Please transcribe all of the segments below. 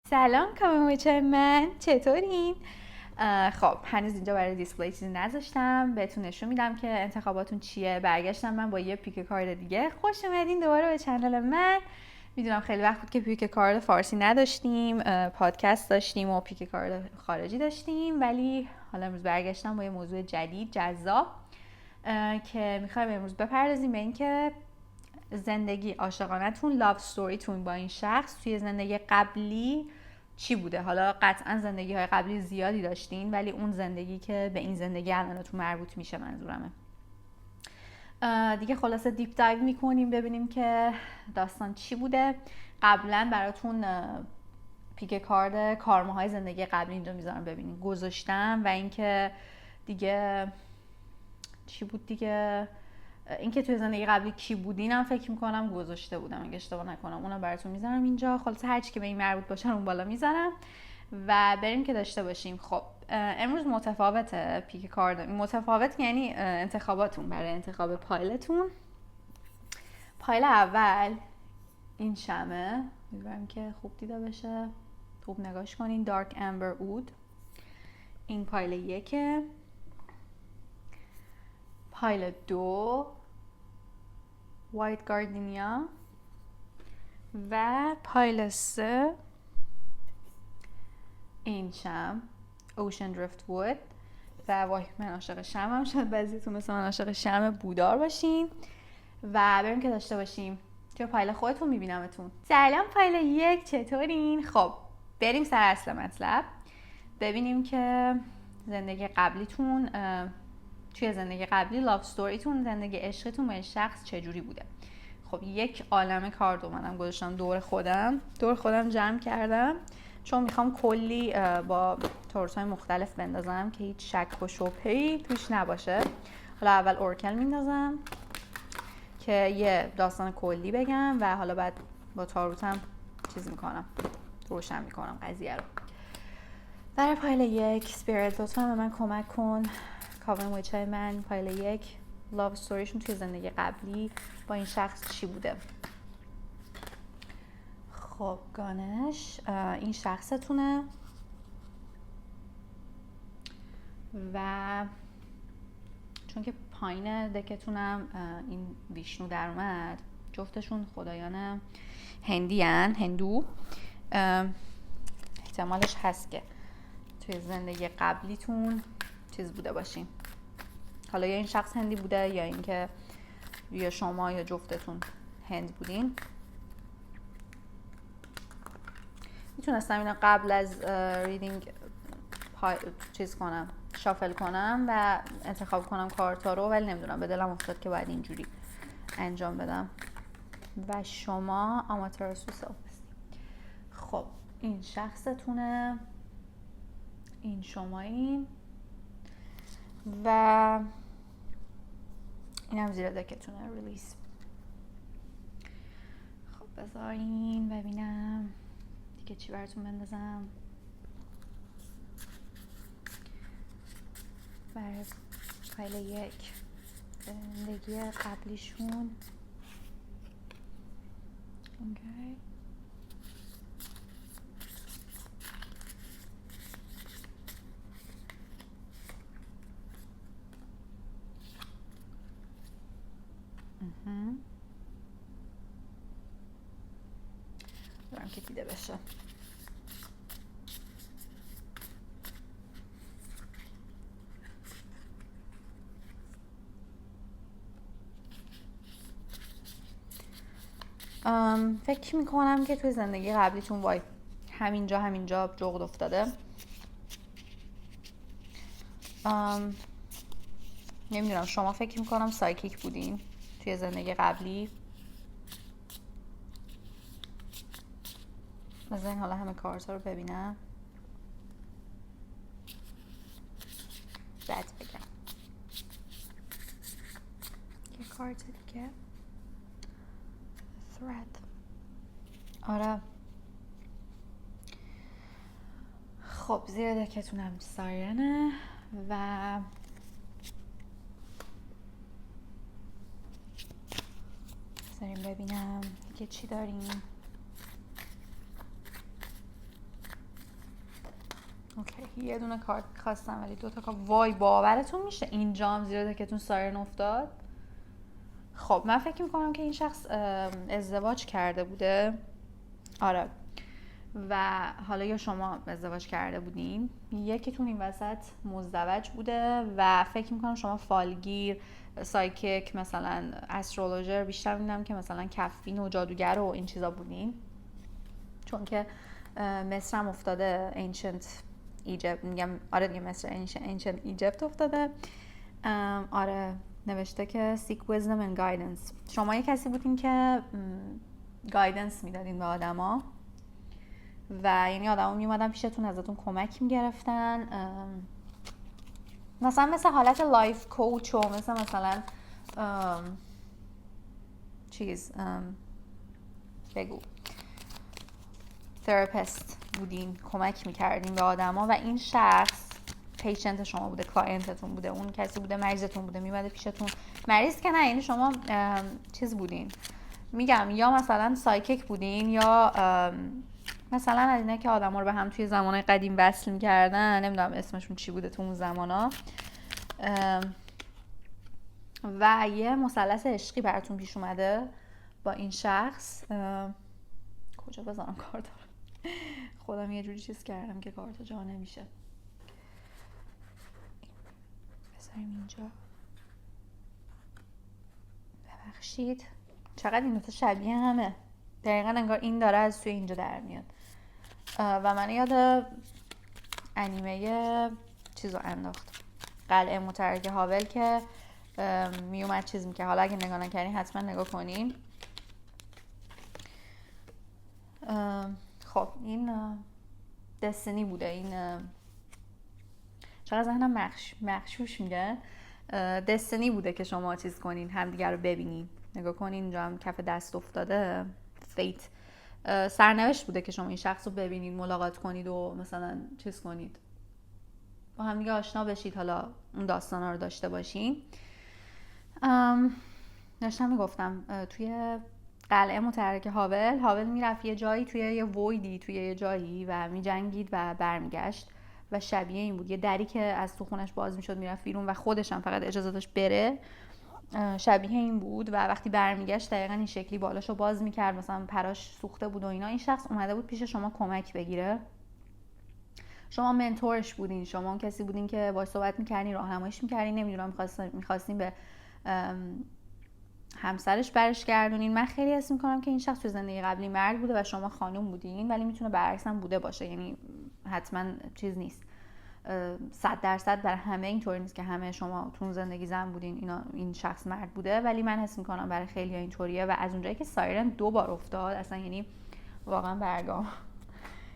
سلام کامیوچه من چطورین؟ خب هنوز اینجا برای دیسپلی چیزی نذاشتم بهتون نشون میدم که انتخاباتون چیه. برگشتم من با یه پیک کارت دیگه. خوش اومدین دوباره به چنل من. میدونم خیلی وقت بود که پیک کارت فارسی نداشتیم، پادکست داشتیم و پیک کارت خارجی داشتیم، ولی حالا امروز برگشتم با یه موضوع جدید جذاب که میخوایم امروز بپردازیم به اینکه زندگی عاشقانه‌تون، لاو ستوریتون با این شخص توی زندگی قبلی چی بوده. حالا قطعا زندگی‌های قبلی زیادی داشتین، ولی اون زندگی که به این زندگی الانتون مربوط میشه منظورمه. دیگه خلاصه دیپ دایو میکنیم ببینیم که داستان چی بوده. قبلا براتون پیک کارد کارماهای زندگی قبلی اینجا میذارم ببینیم گذاشتم، و اینکه دیگه چی بود دیگه، اینکه توی زندگی قبلی کی بودینم فکر میکنم گذاشته بودم اگه اشتباه نکنم. اونم براتون میذارم اینجا. خلاص هرچی که به این مربوط باشه اون بالا میذارم و بریم که داشته باشیم. خب امروز متفاوته پیک کارد، متفاوت یعنی انتخاباتون برای انتخاب پایلتون. پایل اول این شمه، میذارم که خوب دیده بشه، خوب نگاش کنین. دارک امبر اود. این پایل یکه. پایل دو وایت گاردینیا و پایل سه این شم اوشن درفت وود. و وای من عاشق شمم، شاید بعضیتون مثل من عاشق شم بودار باشین. و بریم که داشته باشیم. توی پایل خودتون میبینمتون. سلام پایل یک، چطورین؟ خب بریم سر اصل مطلب، ببینیم که زندگی قبلیتون، توی زندگی قبلی لاو ستوریتون، زندگی عشقتون با شخص چجوری بوده. خب یک عالمه کارت اومدم گذاشتم دور خودم جمع کردم، چون میخوام کلی با تورس‌های مختلف بندازم که هیچ شک و شبهه‌ای توش نباشه. حالا اول اورکل میندازم که یه داستان کلی بگم و حالا بعد با تاروتم چیز میکنم، روشن میکنم قضیه رو. برای پایل یک سپیریت لطفا به من کمک کن. کاوه موچای من پایل یک، لاو استوریشون توی زندگی قبلی با این شخص چی بوده. خب گانش این شخصتونه و چون که پایین دکتونم این ویشنو در اومد، جفتشون خدایان هندو، احتمالش هست که توی زندگی قبلیتون چیز بوده باشین. حالا یا این شخص هندی بوده یا اینکه یا شما یا جفتتون هند بودین. میتونستم اینو قبل از ریدینگ چیز کنم، شافل کنم و انتخاب کنم کارتا رو، ولی نمیدونم به دلم افتاد که باید اینجوری انجام بدم. و شما آماتوراسو سلف. خب این شخصتونه، این شمایین و اینم زیر دکتونه ریلیز. خب بذارین ببینم دیگه چی براتون بندازم. برای پایل یک زندگی قبلیشون. اوکی. دارم که دیده بشه. فکر میکنم که توی زندگی قبلیتون وای همینجا جغد افتاده. نمیدونم، شما فکر میکنم سایکیک بودین توی زندگی قبلی. بذارین حالا همه کارتا رو ببینم بعد بگم. یه کارت دیگه thread. آره خب زیر دکتونم سایرنه و بذاریم ببینم دیگه چی داریم. اوکی، یه دونه کارت خواستم ولی 2 تا کارت. وای، باورتون میشه اینجام زیر دکتون سایرن افتاد؟ خب من فکر میکنم که این شخص ازدواج کرده بوده. آره، و حالا یا شما ازدواج کرده بودین، یکیتون این وسط مزدوج بوده و فکر میکنم شما فالگیر، سایکیک، مثلا استرولوژر، بیشتر میدونم که مثلا کفین و جادوگر و این چیزا بودین، چون که مصر هم افتاده، ancient Egypt میگم. آره دیگه مصر ancient Egypt افتاده. آره، نوشته که seek wisdom and guidance. شما یه کسی بودین که guidance میدادین به آدما و یعنی آدما میومدن پیشتون ازتون کمک میگرفتن، مثل حالت لایف کوچ و مثلا چیز بگو تراپیست بودین، کمک میکردین به آدما و این شخص پیشنت شما بوده، کلاینتتون بوده، اون کسی بوده مریضتون بوده، میمده پیشتون. مریض که نه، یعنی شما چیز بودین، میگم یا مثلا سایکیک بودین یا مثلا از اینه که آدما رو به هم توی زمانهای قدیم وصل میکردن، نمیدونم اسمشون چی بوده تو اون زمانا، و یه مثلث عشقی براتون پیش اومده با این شخص. کجا بذارم کارت رو؟ خودم یه جوری چیز کردم که کارت جا نمیشه. بذاریم اینجا. ببخشید چقدر این دوتا شبیه همه، دقیقا انگار این داره از توی اینجا در میاد. و من یاد انیمه چیزو انداخت، قلعه متحرک هاول که میومد چیز میکرد. حالا اگه نگاه نکردین حتما نگاه کنین. خب این دستنی بوده. این چقدر ذهنم مخشوش میگه. دستنی بوده که شما چیز کنین، همدیگر رو ببینین. نگاه کنین اینجا هم کف دست افتاده، فیت. سرنوشت بوده که شما این شخص رو ببینید، ملاقات کنید و مثلا چیز کنید، با هم دیگه آشنا بشید، حالا اون داستانا رو داشته باشین. داشتم میگفتم توی قلعه متحرک هاول میرفت یه جایی، توی یه ویدی، توی یه جایی و میجنگید و برمیگشت و شبیه این بود. یه دری که از تو خونش باز میشد میرفت بیرون و خودش هم فقط اجازه داشت بره، شبیه این بود. و وقتی برمیگشت دقیقا این شکلی بالاشو باز میکرد، مثلا پراش سوخته بود و اینا. این شخص اومده بود پیش شما کمک بگیره، شما منتورش بودین، شما اون کسی بودین که باهاش صحبت میکردین، راهنماییش میکردین، نمیدونم میخواستین به همسرش برش گردونین. من خیلی حس میکنم که این شخص تو زندگی قبلی مرد بوده و شما خانوم بودین، ولی میتونه برعکس هم بوده باشه، یعنی حتما چیز نیست 100% برای همه اینطوری نیست که همه شما تو زندگی زن بودین این شخص مرد بوده، ولی من حس میکنم برای خیلی اینطوریه. و از اونجایی که سایرن 2 بار افتاد، اصلا یعنی واقعا برگام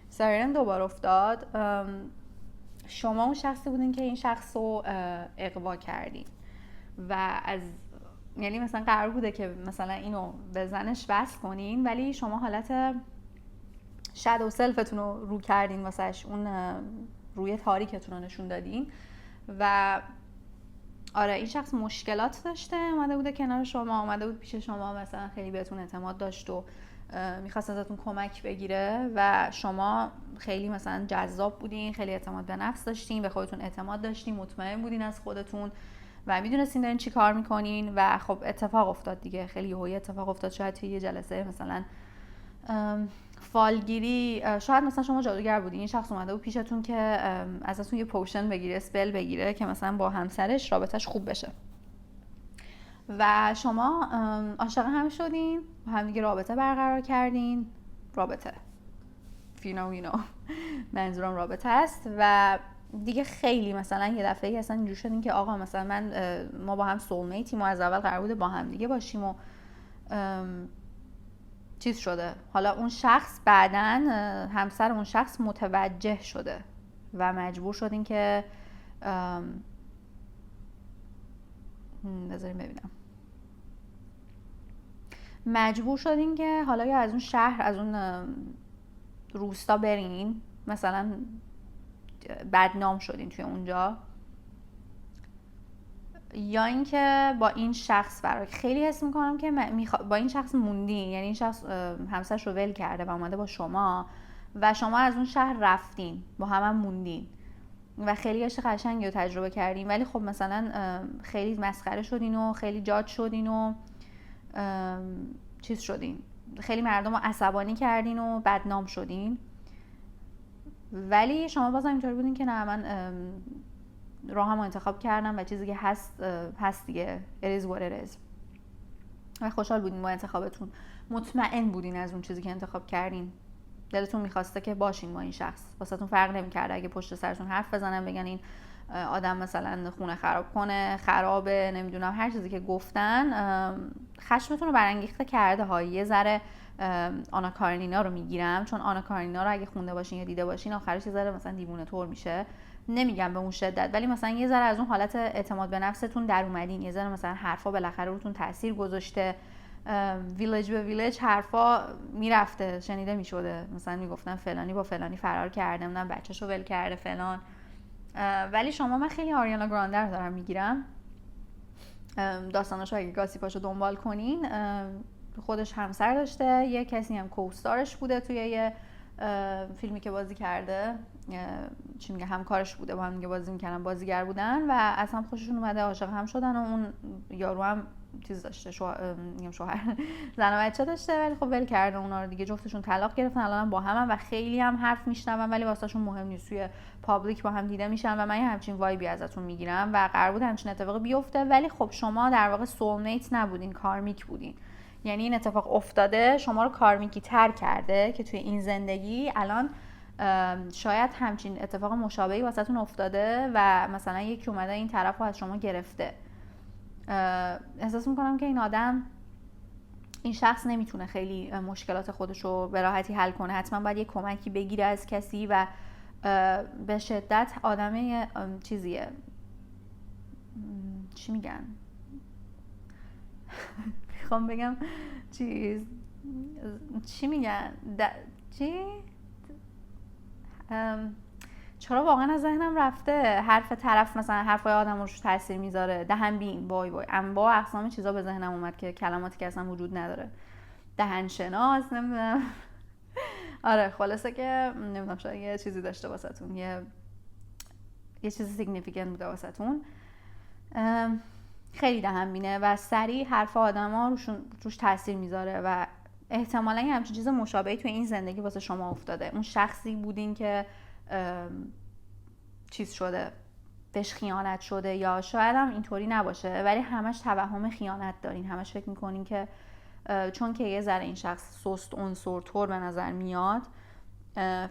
سایرن 2 بار افتاد، شما اون شخصی بودین که این شخص رو اغوا کردین و از یعنی مثلا قرار بوده که مثلا اینو به زنش وصل کنین، ولی شما حالت شادو سلفتون رو رو کردین واسش، اون روی تاریکتون رو نشون دادین. و آره این شخص مشکلات داشته، اومده بوده کنار شما، اومده بود پیش شما، مثلا خیلی بهتون اعتماد داشت و میخواست ازتون کمک بگیره و شما خیلی مثلا جذاب بودین، خیلی اعتماد به نفس داشتین، به خودتون اعتماد داشتین، مطمئن بودین از خودتون و میدونستین دارین چی کار میکنین. و خب اتفاق افتاد دیگه، خیلی یهویی اتفاق افتاد. شاید توی یه جلسه مثلا فالگیری، شاید مثلا شما جادوگر بودین، این شخص اومده بود پیشتون که ازتون یه پوشن بگیره، اسپل بگیره که مثلا با همسرش رابطش خوب بشه و شما عاشق هم شدین، با هم دیگه رابطه برقرار کردین. رابطه you know منظورم رابطه است. و دیگه خیلی مثلا یه دفعه اصلا اینجور شدین که آقا مثلا ما با هم سولمیتیم و از اول قرار بوده با هم دیگه باشیم و چیز شده. حالا اون شخص بعداً همسر اون شخص متوجه شده و مجبور شدین که بذاریم ببینم، مجبور شدین که حالا یا از اون شهر، از اون روستا برین، مثلا بدنام شدین توی اونجا، یا اینکه با این شخص خیلی حس میکنم که با این شخص موندین، یعنی این شخص همسرش رو ول کرده و اومده با شما و شما از اون شهر رفتین، با هم موندین و خیلی عشق قشنگی رو تجربه کردین، ولی خب مثلا خیلی مسخره شدین و خیلی جاج شدین و چیز شدین، خیلی مردم رو عصبانی کردین و بدنام شدین، ولی شما بازم اینطوری بودین که نه، من راهم رو انتخاب کردم و چیزی که هست دیگه، it is what it is. و خوشحال بودین با انتخابتون، مطمئن بودین از اون چیزی که انتخاب کردین، دلتون میخواسته که باشین با این شخص، واسهتون فرق نمیکرده اگه پشت سرتون حرف بزنن بگن این آدم مثلا خونه خراب کنه، خرابه، نمیدونم هر چیزی که گفتن، خشمتون رو برانگیخته کرده ها. یه ذره آنا کارنینا رو میگیرم، چون آنا کارنینا رو اگه خونده باشین یا دیده باشین آخرش یه ذره مثلا دیوونه طور میشه، نمیگم به اون شدت، ولی مثلا یه ذره از اون حالت اعتماد به نفستون در اومدین، یه ذره مثلا حرفا بالاخره روتون تاثیر گذاشته، ویلج به ویلج حرفا میرفته، شنیده میشده، مثلا میگفتن فلانی با فلانی فرار کرده، نمیدونم بچه‌شو ول کرده فلان. ولی شما، من خیلی آریانا گرانده رو دارم میگیرم، داستاناشو اگه گاسیپاشو دنبال کنین، خودش همسر داشته، یه کسی هم کوستارش بوده توی یه فیلمی که بازی کرده، چی میگه، همکارش بوده، با هم دیگه بازی میکردن، بازیگر بودن و از هم خوششون اومده، عاشق هم شدن و اون یارو هم چیز داشته، شوهر زن و بچه داشته، ولی خب ول کرده اونا رو دیگه، جفتشون طلاق گرفتن، الان با همن و خیلی هم حرف میشنون، ولی واسهشون مهم نیست، توی پابلیک با هم دیده میشن و من همچین وایبی ازتون میگیرم و قرار بود همچین اتفاقی بیفته، ولی خب شما در واقع سولمیت نبودین، کارمیک بودین. یعنی این اتفاق افتاده، شما رو کارمیکی تر کرده که توی این زندگی الان شاید همچین اتفاق مشابهی واسهتون افتاده و مثلا یکی اومده این طرف رو از شما گرفته. احساس میکنم که این شخص نمیتونه خیلی مشکلات خودش رو به راحتی حل کنه، حتما باید یه کمکی بگیره از کسی و به شدت آدم چیزیه، چی میگن میخوام بگم چی میگن چرا واقعا از ذهنم رفته، حرف طرف مثلا حرفای آدم روش تاثیر میذاره، دهن بین، وای انواع اقسام چیزا به ذهنم اومد که کلماتی که اصلا وجود نداره، دهن شناس، نمیدونم آره خلاصه که نمیدونم، شاید یه چیزی داشته واسهتون، یه چیزی سیگنیفیکانت بوده واسهتون، خیلی دهن بینه و سریع حرف آدما روش تاثیر میذاره و احتمالاً همچین چیز مشابهی توی این زندگی واسه شما افتاده، اون شخصی بودین که چیز شده، بهش خیانت شده، یا شاید هم اینطوری نباشه ولی همش توهم خیانت دارین، همش فکر میکنین که چون که یه ذره این شخص سست عنصرطور به نظر میاد،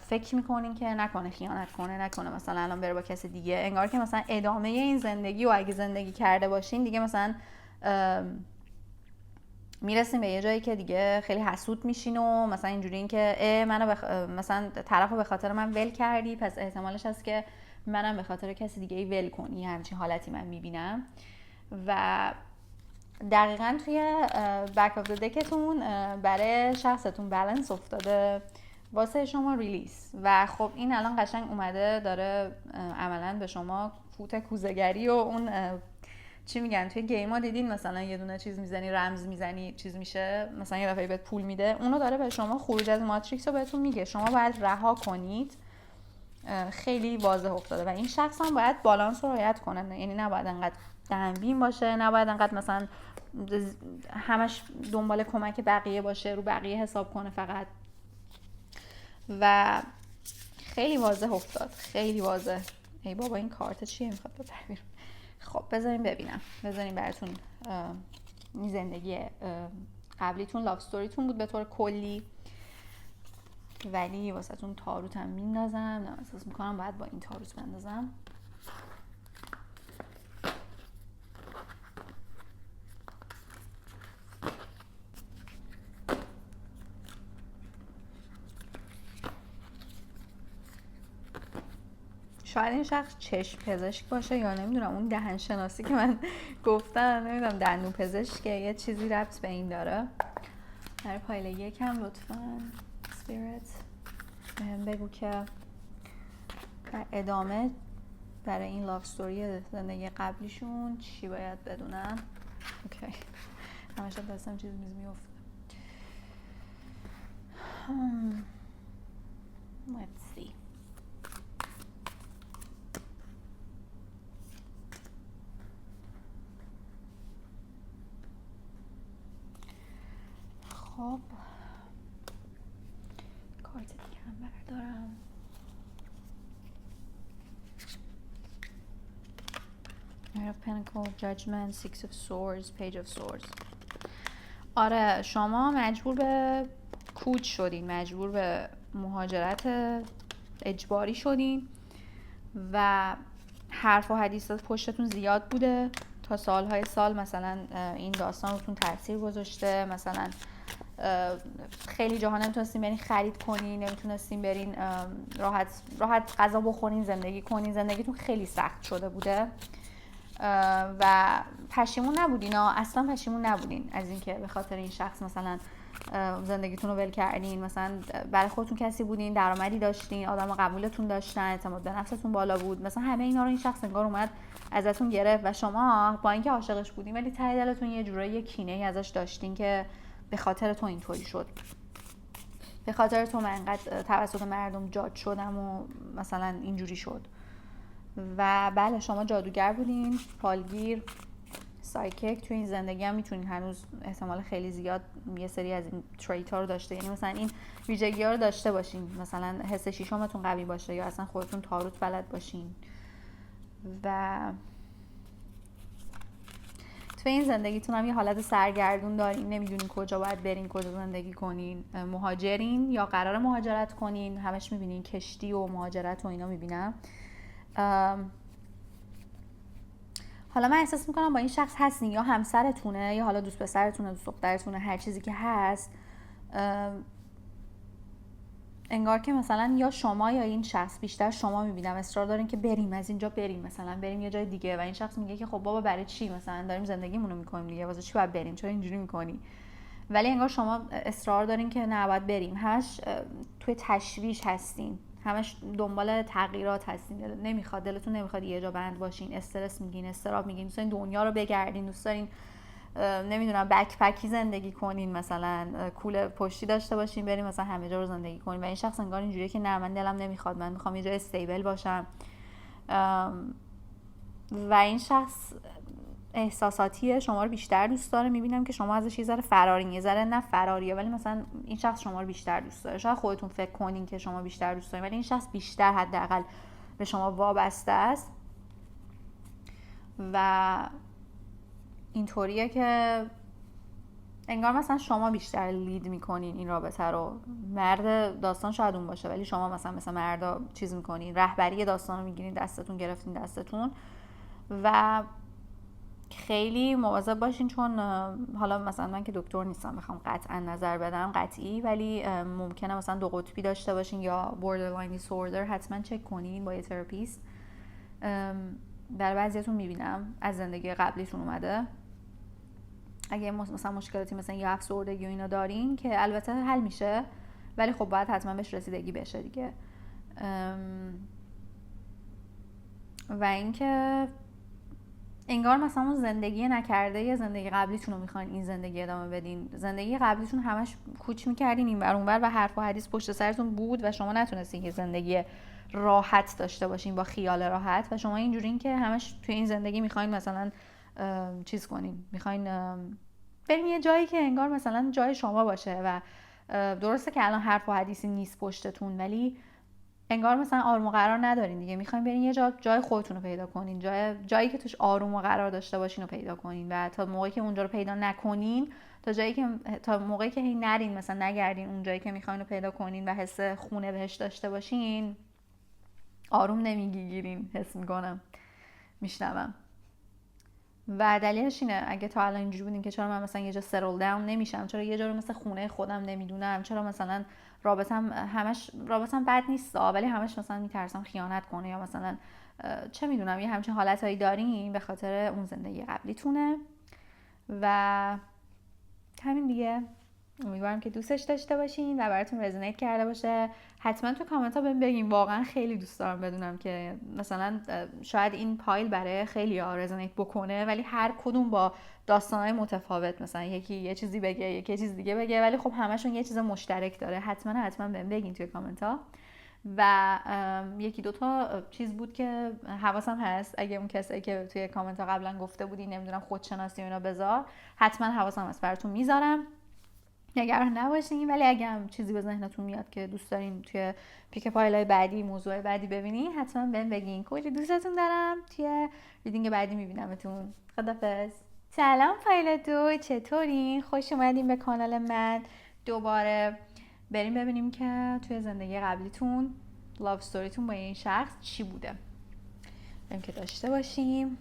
فکر میکنین که نکنه خیانت کنه، نکنه مثلا الان بره با کسی دیگه، انگار که مثلا ادامه این زندگی و اگه زندگی کرده باشین دیگه مثلا میرسیم به یه جایی که دیگه خیلی حسود میشین و مثلا اینجوری این که منو مثلا طرفو به خاطر من ول کردی، پس احتمالش هست که منم به خاطر کسی دیگه ای ول کنی، همچین حالتی من میبینم. و دقیقاً توی بک آف دکتون برای شخصتون بالانس افتاده، واسه شما ریلیز، و خب این الان قشنگ اومده داره عملاً به شما فوت کوزه‌گری و اون چی میگن توی گیما دیدین مثلا یه دونه چیز میزنی، رمز میزنی، چیز میشه، مثلا یه دفعه بهت پول میده، اونو داره به شما خروج از ماتریکس رو بهتون میگه، شما باید رها کنید. خیلی واضح افتاده و این شخص هم باید بالانس رو رعایت کنه، یعنی نباید انقدر دنبین باشه، نباید انقدر مثلا همش دنبال کمک بقیه باشه، رو بقیه حساب کنه فقط. و خیلی واضح افتاد، خیلی واضح. ای بابا این کارت چیه میخواد ببرم؟ خب بذاریم ببینم، بذاریم براتون این زندگی قبلیتون، لاف ستوریتون بود به طور کلی، ولی واسه تون تاروت هم میندازم، نه احساس میکنم باید با این تاروت بندازم. شاید این شخص چشم پزشک باشه یا نمیدونم اون دهن شناسی که من گفتم، نمیدونم دندون پزشک، یه چیزی ربط به این داره. برای پایله یکم لطفاً اسپیریت بهم بگو که در ادامه برای این لاف ستوری زندگی قبلیشون چی باید بدونم. اوکی، همشه دستم چیز میفته. خب کارت دیگه هم بردارم. Knight of Pentacles, Judgment, Six of Swords, Page of Swords. آره شما مجبور به کوچ شدین، مجبور به مهاجرت اجباری شدین و حرف و حدیثات پشتتون زیاد بوده تا سالهای سال. مثلا این داستان روتون تاثیر گذاشته، مثلا خیلی جاها نمیتونستین برین خرید کنین، نمیتونستین برین راحت غذا بخورین، زندگی کنین، زندگیتون خیلی سخت شده بوده و پشیمون نبودین، اصلا پشیمون نبودین از اینکه به خاطر این شخص مثلا زندگیتون رو ول کردین، مثلا برای خودتون کسی بودین، درآمدی داشتین، آدم قبولتون داشتن، اعتماد به نفستون بالا بود، مثلا همه اینا رو این شخص انگار اومد ازتون گرفت و شما با اینکه عاشقش بودین ولی ته دلتون یه جورایی کینه‌ای ازش داشتین که به خاطر تو اینطوری شد، به خاطر تو من انقدر توسط مردم جاج شدم و مثلا اینجوری شد. و بله شما جادوگر بودین، فالگیر، سایکیک. تو این زندگی هم میتونین هنوز احتمال خیلی زیاد یه سری از این تریت ها رو داشته، یعنی مثلا این ویژگی ها رو داشته باشین، مثلا حس شیشمتون قوی باشه یا اصلا خودتون تاروت بلد باشین. و تو این زندگیتون هم یه حالت سرگردون دارین، نمیدونین کجا باید برین، کجا زندگی کنین، مهاجرین یا قرار مهاجرت کنین، همش میبینین کشتی و مهاجرت و اینا میبینم. حالا من احساس میکنم با این شخص هستین، یا همسرتونه یا حالا دوست پسرتونه، دوست دخترتونه، هر چیزی که هست، انگار که مثلا یا شما یا این شخص، بیشتر شما میبینم اصرار دارین که بریم از اینجا، بریم مثلا بریم یه جای دیگه و این شخص میگه که خب بابا برای چی، مثلا داریم زندگیمونو میکنیم دیگه، واسه چی باید بریم، چرا اینجوری میکنی؟ ولی انگار شما اصرار دارین که نه باید بریم، همش توی تشویش هستین، همش دنبال تغییرات هستین، دلتون نمیخواد یه جا بند باشین، استرس میگین، استراب میگین، دوست دارین دنیا رو بگردین، دوست دارین نمیدونم بکپکی زندگی کنین، مثلا کوله پشتی داشته باشین بریم مثلا همه جا رو زندگی کنین. و این شخص انگار اینجوریه که نه من دلم نمیخواد، من میخوام یه جای استیبل باشم. و این شخص احساساتیه، شما رو بیشتر دوست داره، میبینم که شما ازش یه ذره فرارین، یه ذره نه فراریه ولی مثلا این شخص شما رو بیشتر دوست داره. شاید خودتون فکر کنین که شما بیشتر دوست دارین ولی این شخص بیشتر حداقل به شما وابسته است و اینطوریه که انگار مثلا شما بیشتر لید میکنین این رابطه رو. مرد داستان شاید اون باشه ولی شما مثلا مردا چیز میکنین، رهبری داستان رو میگیرین دستتون، گرفتین دستتون. و خیلی مواظب باشین چون حالا مثلا من که دکتر نیستم بخوام قطعا نظر بدم قطعی، ولی ممکنه مثلا دو قطبی داشته باشین یا borderline disorder، حتما چک کنین با یه تراپیست. در بعضیاتون میبینم از زندگی قبلیتون اومده، اگه مثلا مشکلاتی مثلا یا افسردگی و اینا دارین که البته حل میشه ولی خب باید حتما بهش رسیدگی بشه دیگه. و اینکه انگار مثلا اون زندگی نکرده یه زندگی قبلیتون رو میخواین این زندگی ادامه بدین. زندگی قبلیتون همش کوچ میکردین این ور اون ور و حرف و حدیث پشت سرتون بود و شما نتونستین یه زندگی راحت داشته باشین با خیال راحت و شما اینجورین که همش توی این زندگی میخواین مثلا چیز کنین، میخواین برین یه جایی که انگار مثلا جای شما باشه و درسته که الان حرف و حدیثی نیست پشتتون ولی انگار مثلا آروم و قرار ندارین دیگه، میخواین برین یه جای خودتون رو پیدا کنین، جایی که توش آروم و قرار داشته باشین رو پیدا کنین و تا موقعی که اونجا رو پیدا نکنین، تا موقعی که هی نرین مثلا نگردین اون جایی که میخواین رو پیدا کنین و حس خونه بهش داشته باشین، آروم نمیگیرین. حس میکنم میشنوم و دلیلش اینه اگه تا الان اینجوری بودین که چرا من مثلا یه جا سرل داون نمیشم، چرا یه جا رو مثل خونه خودم نمیدونم، چرا مثلا رابطم بد نیست ولی همش مثلا میترسم خیانت کنه یا مثلا چه میدونم یه همچین حالتایی دارین، به خاطر اون زندگی قبلیتونه. و همین دیگه، امیدوارم که دوستش داشته باشین و براتون رزونیت کرده باشه. حتما تو کامنت ها بهم بگین، واقعا خیلی دوست دارم بدونم که مثلا شاید این پایل برای خیلی ها رزونیت بکنه ولی هر کدوم با داستانهای متفاوت، مثلا یکی یه چیزی بگه یکی یه چیز دیگه بگه ولی خب همشون یه چیز مشترک داره. حتما بهم بگین توی کامنت ها. و یکی دوتا چیز بود که حواسم هست، اگه اون کسایی که توی کامنت ها قبلا گفته بودی نمیدونم خودشناسی و اینا بذار، حتما حواسم هست براتون میذارم. نگران نباشین. ولی اگه هم چیزی به ذهنتون میاد که دوست دارین توی پیک فایل‌های بعدی، موضوع بعدی ببینین، حتما بهم بگین. کلی دوستتون دارم. توی ریدینگ بعدی میبینمتون. خدافظ. سلام فایل 2، چطورین؟ خوش اومدین به کانال من. دوباره بریم ببینیم که توی زندگی قبلیتون لاو ستوریتون با این شخص چی بوده. بریم که داشته باشیم.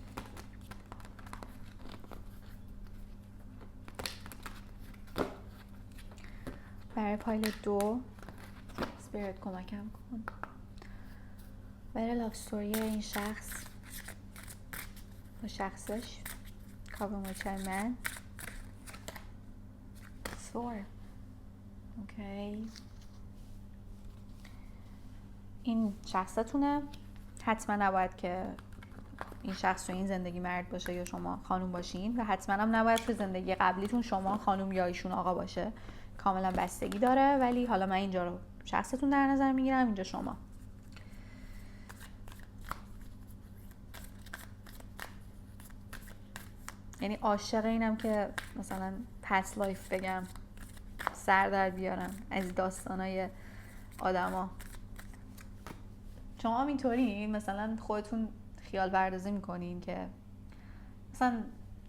برای پایل 2 اسپریت کمکم کن برای لاو ستوری این شخص با شخصش. کاور مچای من 4. اوکی، این شخصتونه. حتما نباید که این شخص تو این زندگی مرد باشه یا شما خانوم باشین، و حتما هم نباید تو زندگی قبلیتون شما خانوم یا ایشون آقا باشه. کاملا بستگی داره. ولی حالا من اینجا رو شخصتون در نظر میگیرم، اینجا شما. یعنی عاشق اینم که مثلا پس لایف بگم، سر در بیارم از داستانای آدما. شما هم اینطورین؟ مثلا خودتون خیال پردازی میکنین که مثلا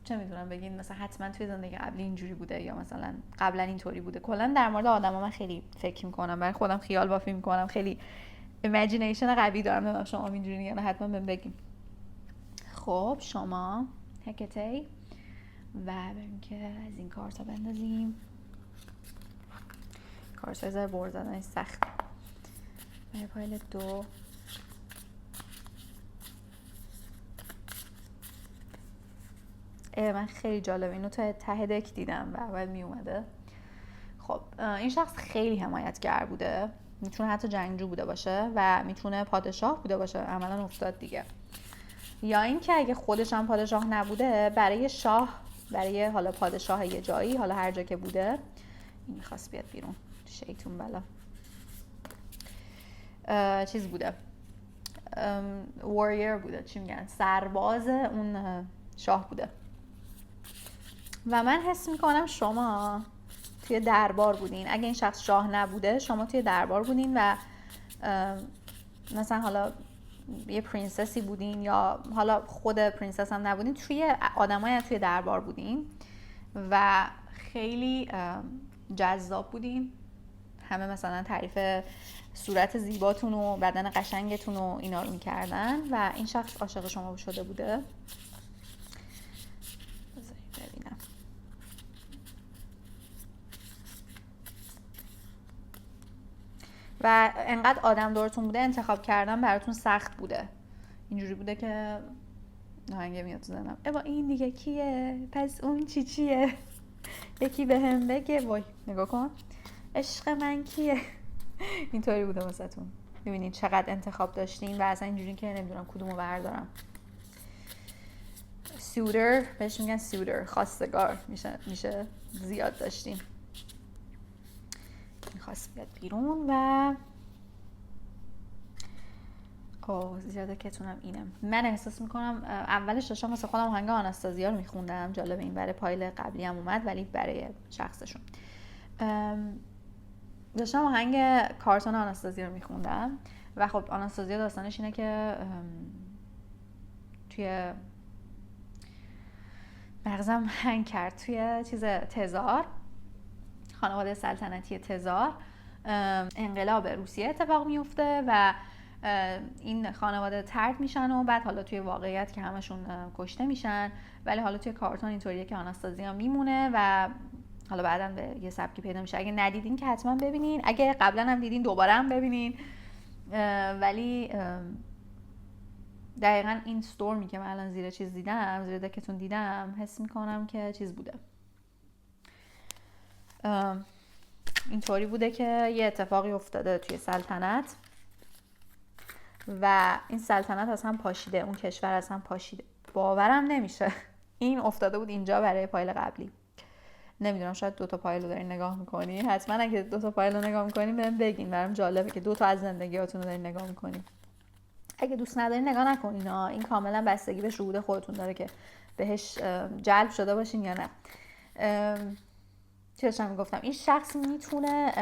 چه میدونم بگین مثلا حتما توی زندگی قبلی اینجوری بوده، یا مثلا قبلا اینطوری بوده. کلا در مورد آدما من خیلی فکر میکنم، برای خودم خیال بافی میکنم، خیلی ایمیجینیشن قوی دارم. نمیدونم شما اینجوری یا نه، حتما بهم بگین. خب شما هکتی و بریم که از این کارتا بندازیم. کارتا زر بر زدن سخت. برای پایل 2 من خیلی جالبه، اینو تو ته دک دیدم و اول می اومده. خب این شخص خیلی حمایتگر بوده، میتونه حتی جنگجو بوده باشه و میتونه پادشاه بوده باشه. عملا افتاد دیگه. یا اینکه اگه خودش هم پادشاه نبوده، برای شاه، برای حالا پادشاه یه جایی، حالا هر جا که بوده، این میخواست بیاد بیرون، شیطون بلا، چیز بوده، واریر بوده، چی میگن، سرباز اون شاه بوده. و من حس میکنم شما توی دربار بودین. اگه این شخص شاه نبوده، شما توی دربار بودین و مثلا حالا یه پرنسسی بودین، یا حالا خود پرنسس هم نبودین، توی آدمای توی دربار بودین و خیلی جذاب بودین. همه مثلا تعریف صورت زیباتون و بدن قشنگتون و اینا رو میکردن و این شخص عاشق شما شده بوده. ببینم. و انقدر آدم دورتون بوده، انتخاب کردن براتون سخت بوده. اینجوری بوده که آهنگه میاد تو ذهنم، با این دیگه کیه؟ پس اون چیه؟ یکی به هم بگه. وای نگاه کن، عشق من کیه؟ اینطوری بوده واسهتون. ببینید چقدر انتخاب داشتین و اصلا اینجوری که نمیدونم کدومو بردارم. سودر بهش میگن، سودر خواستگار میشه زیاد داشتین. میخواست بیاد بیرون و زیاده کتونم اینم. من احساس میکنم اولش داشتم واسه خودم آهنگ آناستازیا رو میخوندم. جالب، این برای پایل قبلی هم اومد ولی برای شخصشون. داشتم آهنگ کارتون آناستازیا رو میخوندم و خب آناستازیا داستانش اینه که توی مغزم هنگ کرد، توی چیز تزار، خانواده سلطنتی تزار، انقلاب روسیه اتفاق میفته و این خانواده طرد میشن و بعد حالا توی واقعیت که همشون کشته میشن، ولی حالا توی کارتون اینطوریه که آناستازیا میمونه و حالا بعداً به یه سبکی پیدا میشه. اگه ندیدین که حتما ببینین، اگه قبلا هم دیدین دوباره هم ببینین. ولی دقیقاً این ستورمی که من الان زیر چیز دیدم، زیر دکتون دیدم، حس میکنم که چیز بوده، اینطوری بوده که یه اتفاقی افتاده توی سلطنت و این سلطنت از هم پاشیده، اون کشور از هم پاشیده. باورم نمیشه این افتاده بود اینجا برای پایل قبلی. نمیدونم، شاید 2 تا پایل رو دارین نگاه میکنین. حتما اگه 2 تا پایل رو نگاه میکنین بهم بگین، برام جالبه که 2 تا از زندگیاتون رو دارین نگاه میکنین. اگه دوست ندارین نگاه نکنین، این کاملا بستگی به شهود خودتون داره که بهش جلب شده باشین یا نه. چی داشتم میگفتم، این شخص میتونه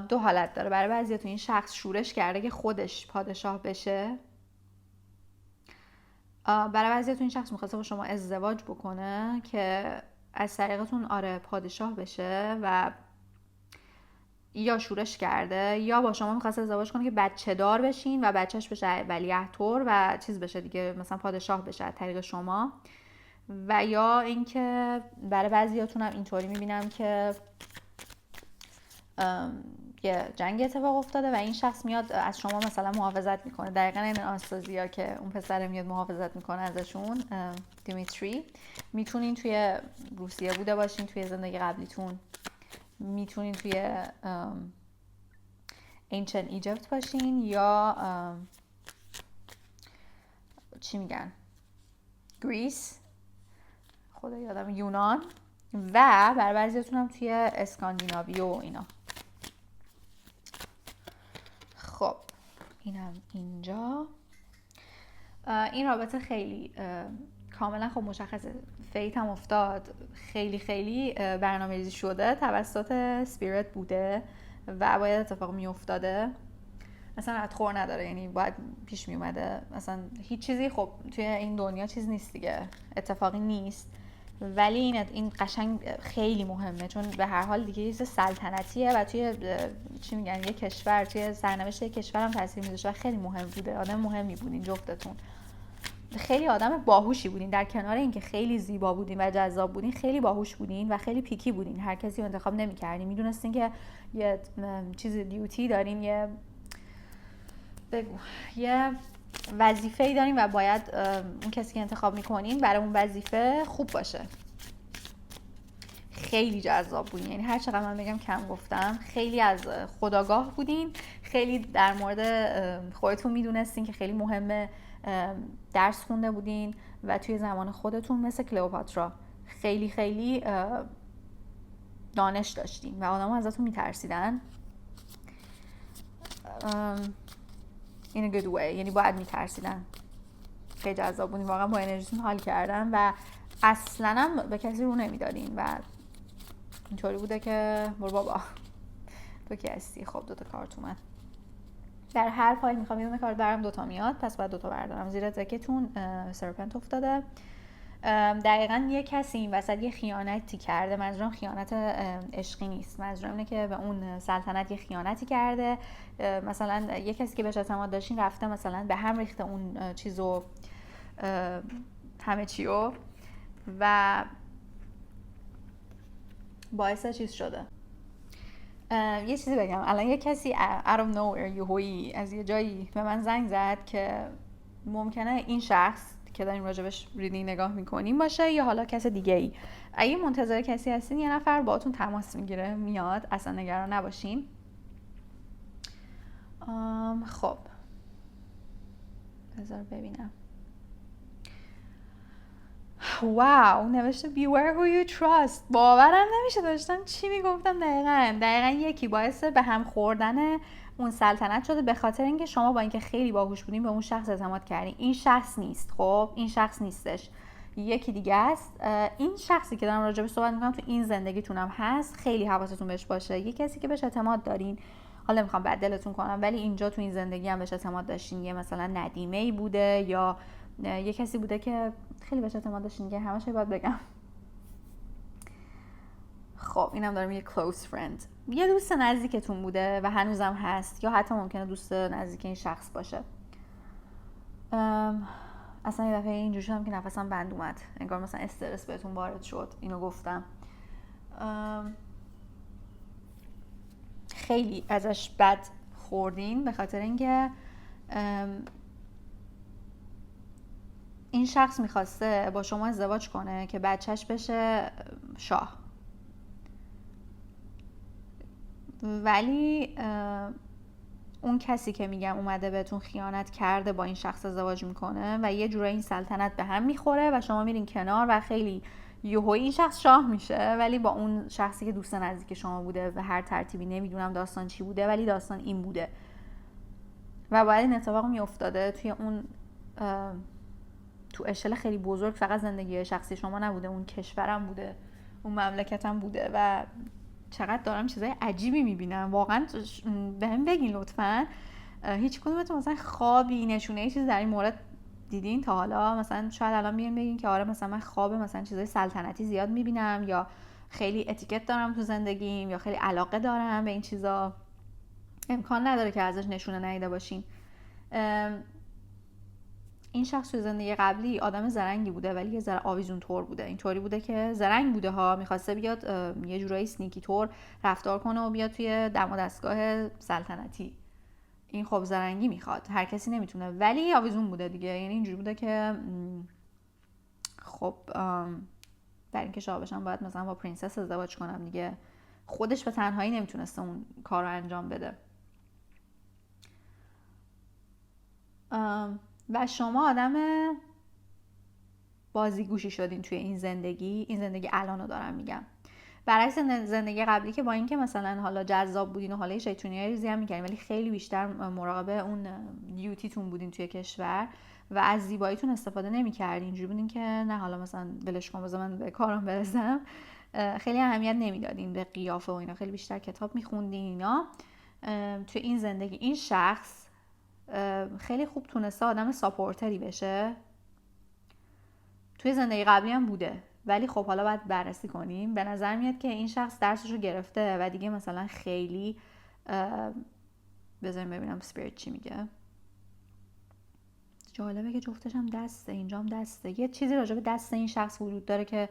دو حالت داره. برای بعضی تو این شخص شورش کرده که خودش پادشاه بشه. برای بعضی تو این شخص میخواسته با شما ازدواج بکنه که از طریقتون پادشاه بشه و یا شورش کرده یا با شما میخواسته ازدواج کنه که بچه دار بشین و بچهش بشه ولیعهدطور و چیز بشه دیگه، مثلا پادشاه بشه از طریق شما. و یا اینکه برای بعضیاتون هم اینطوری میبینم که یه جنگ اتفاق افتاده و این شخص میاد از شما مثلا محافظت میکنه. دقیقاً این آناستازیا که اون پسر میاد محافظت میکنه ازشون، دیمیتری. میتونین توی روسیه بوده باشین توی زندگی قبلیتون، میتونین توی ancient Egypt باشین یا چی میگن گریس، خدا یادم، یونان، و برای بعضیاتون هم توی اسکاندیناوی و اینا. خب اینم اینجا. این رابطه خیلی کاملا خب مشخصه، فیت هم افتاد، خیلی خیلی برنامه‌ریزی شده توسط اسپیریت بوده و باید اتفاق می افتاده، اصلا ردخور نداره، یعنی باید پیش می اومده. اصلا هیچ چیزی خب توی این دنیا چیز نیست دیگه، اتفاقی نیست، ولی این قشنگ خیلی مهمه چون به هر حال دیگه یه سلطنتیه و توی چی میگن یه کشور، توی سرنوشت کشور هم تاثیر میذاره و خیلی مهم بوده. آدم مهمی بودین جفتتون، خیلی آدم باهوشی بودین، در کنار اینکه خیلی زیبا بودین و جذاب بودین، خیلی باهوش بودین و خیلی پیکی بودین. هر کسی رو انتخاب نمی‌کردین، میدونستین که یه چیز دیوتی دارین، یه وظیفه‌ای دارین و باید اون کسی که انتخاب میکنین برای اون وظیفه خوب باشه. خیلی جذاب بودین، یعنی هر چقدر من بگم کم گفتم. خیلی از خودآگاه بودین، خیلی در مورد خودتون میدونستین که خیلی مهمه، درس خونده بودین و توی زمان خودتون مثل کلئوپاترا خیلی خیلی دانش داشتین و آدم‌ها ازتون میترسیدن. in a good way، یعنی باید میترسیدن. خیلی جذاب بودین، واقعا با انرژیتون حال کردن و اصلا هم به کسی رو نمیدادین و اینطوری بوده که برو بابا تو کی هستی. خب 2 تا کارت اومد. در هر فایل میخوام یه دونه کارت برام 2 تا میاد، پس باید 2 تا بردارم. زیر تکتون سرپنت افتاده. دقیقاً یه کسی این وسط یه خیانتی کرده. منظورم خیانت عشقی نیست، منظورم اینه که به اون سلطنت یه خیانتی کرده. مثلا یه کسی که بهش اعتماد داشتین رفته مثلا به هم ریخته اون چیزو، همه چیو، و باعث چیز شده. یه چیزی بگم، الان یه کسی out of nowhere یهویی از یه جایی به من زنگ زد که ممکنه این شخص که داریم راجبش ریدینگ نگاه میکنیم باشه یا حالا کس دیگه ای. اگه منتظر کسی هستین یه نفر باهاتون تماس میگیره میاد، اصلا نگران نباشین. خب بذار ببینم. واو، نوشته beware who you trust. باورم نمیشه داشتم چی میگفتم. دقیقاً یکی باعث به هم خوردن اون سلطنت شده به خاطر اینکه شما با اینکه خیلی باهوش بودین به اون شخص اعتماد کردین. این شخص نیست، خب این شخص نیستش، یکی دیگه است. این شخصی که دارم راجعش صحبت میکنم تو این زندگیتونم هست، خیلی حواستون بهش باشه. یه کسی که بهش اعتماد دارین، حالا نمیخوام بد دلتون کنم ولی اینجا تو این زندگی هم بهش اعتماد داشتین. یه مثلا ندیمه‌ای بوده یا یه کسی بوده که خیلی بهش اعتماد داشتین که همش باید بگم. خب اینم دارم یه close friend، یه دوست نزدیکتون بوده و هنوزم هست، یا حتی ممکنه دوست نزدیک این شخص باشه. اصلا یه دفعه اینجوری شدم که نفسم بند اومد، انگار مثلا استرس بهتون وارد شد. اینو گفتم. خیلی ازش بد خوردین به خاطر اینکه این شخص میخواسته با شما ازدواج کنه که بچهش بشه شاه، ولی اون کسی که میگم اومده بهتون خیانت کرده با این شخص ازدواج میکنه و یه جورایی این سلطنت به هم میخوره و شما میرین کنار و خیلی یهویی این شخص شاه میشه، ولی با اون شخصی که دوست نزدیک شما بوده و هر ترتیبی، نمیدونم داستان چی بوده ولی داستان این بوده و باید این اتفاق میافتاده توی اون تو اشل خیلی بزرگ فقط زندگی شخصی شما نبوده، اون کشورم بوده، اون مملکتم بوده و چقدر دارم چیزای عجیبی میبینم واقعا. بهم بگین لطفاً هیچ کدومتون مثلا خوابی نشونه ای چیز در این مورد دیدین تا حالا؟ مثلا شاید الان بیان بگین که آره مثلا من خواب مثلا چیزای سلطنتی زیاد میبینم، یا خیلی اتیکت دارم تو زندگیم، یا خیلی علاقه دارم به این چیزا. امکان نداره که ازش نشونه ندیده باشین. این شخص تو زندگی قبلی آدم زرنگی بوده ولی یه ذره آویزون طور بوده. اینطوری بوده که زرنگ بوده ها، میخواسته بیاد یه جورایی سنیکی طور رفتار کنه و بیاد توی دم و دستگاه سلطنتی. این خب زرنگی میخواد، هر کسی نمیتونه، ولی آویزون بوده دیگه. یعنی اینجوری بوده که خب برای اینکه شاه بشم باید مثلا با پرنسس ازدواج کنم دیگه. خودش به تنهایی نمیتونسته اون کار رو انجام بده. و شما آدم بازیگوشی شدین توی این زندگی الانو دارم میگم. برعکس زندگی قبلی که با اینکه مثلا حالا جذاب بودین و حالا شیطونیای ریزی هم میکردین، ولی خیلی بیشتر مراقب اون بیوتیتون بودین توی کشور و از زیباییتون استفاده نمیکردین. اینجوری بودین که نه حالا مثلا ولش کن بذار من به کارم برسم. خیلی اهمیت نمیدادین به قیافه و اینا، خیلی بیشتر کتاب میخوندین اینا. توی این زندگی این شخص خیلی خوب تونسته آدم ساپورتری بشه. توی زندگی قبلی هم بوده، ولی خب حالا باید بررسی کنیم. به نظر میاد که این شخص درسشو گرفته و دیگه مثلا خیلی بذاریم ببینم سپیریت چی میگه. جالبه که جفتش هم دسته، اینجا هم دسته. یه چیزی راجع به دست این شخص وجود داره که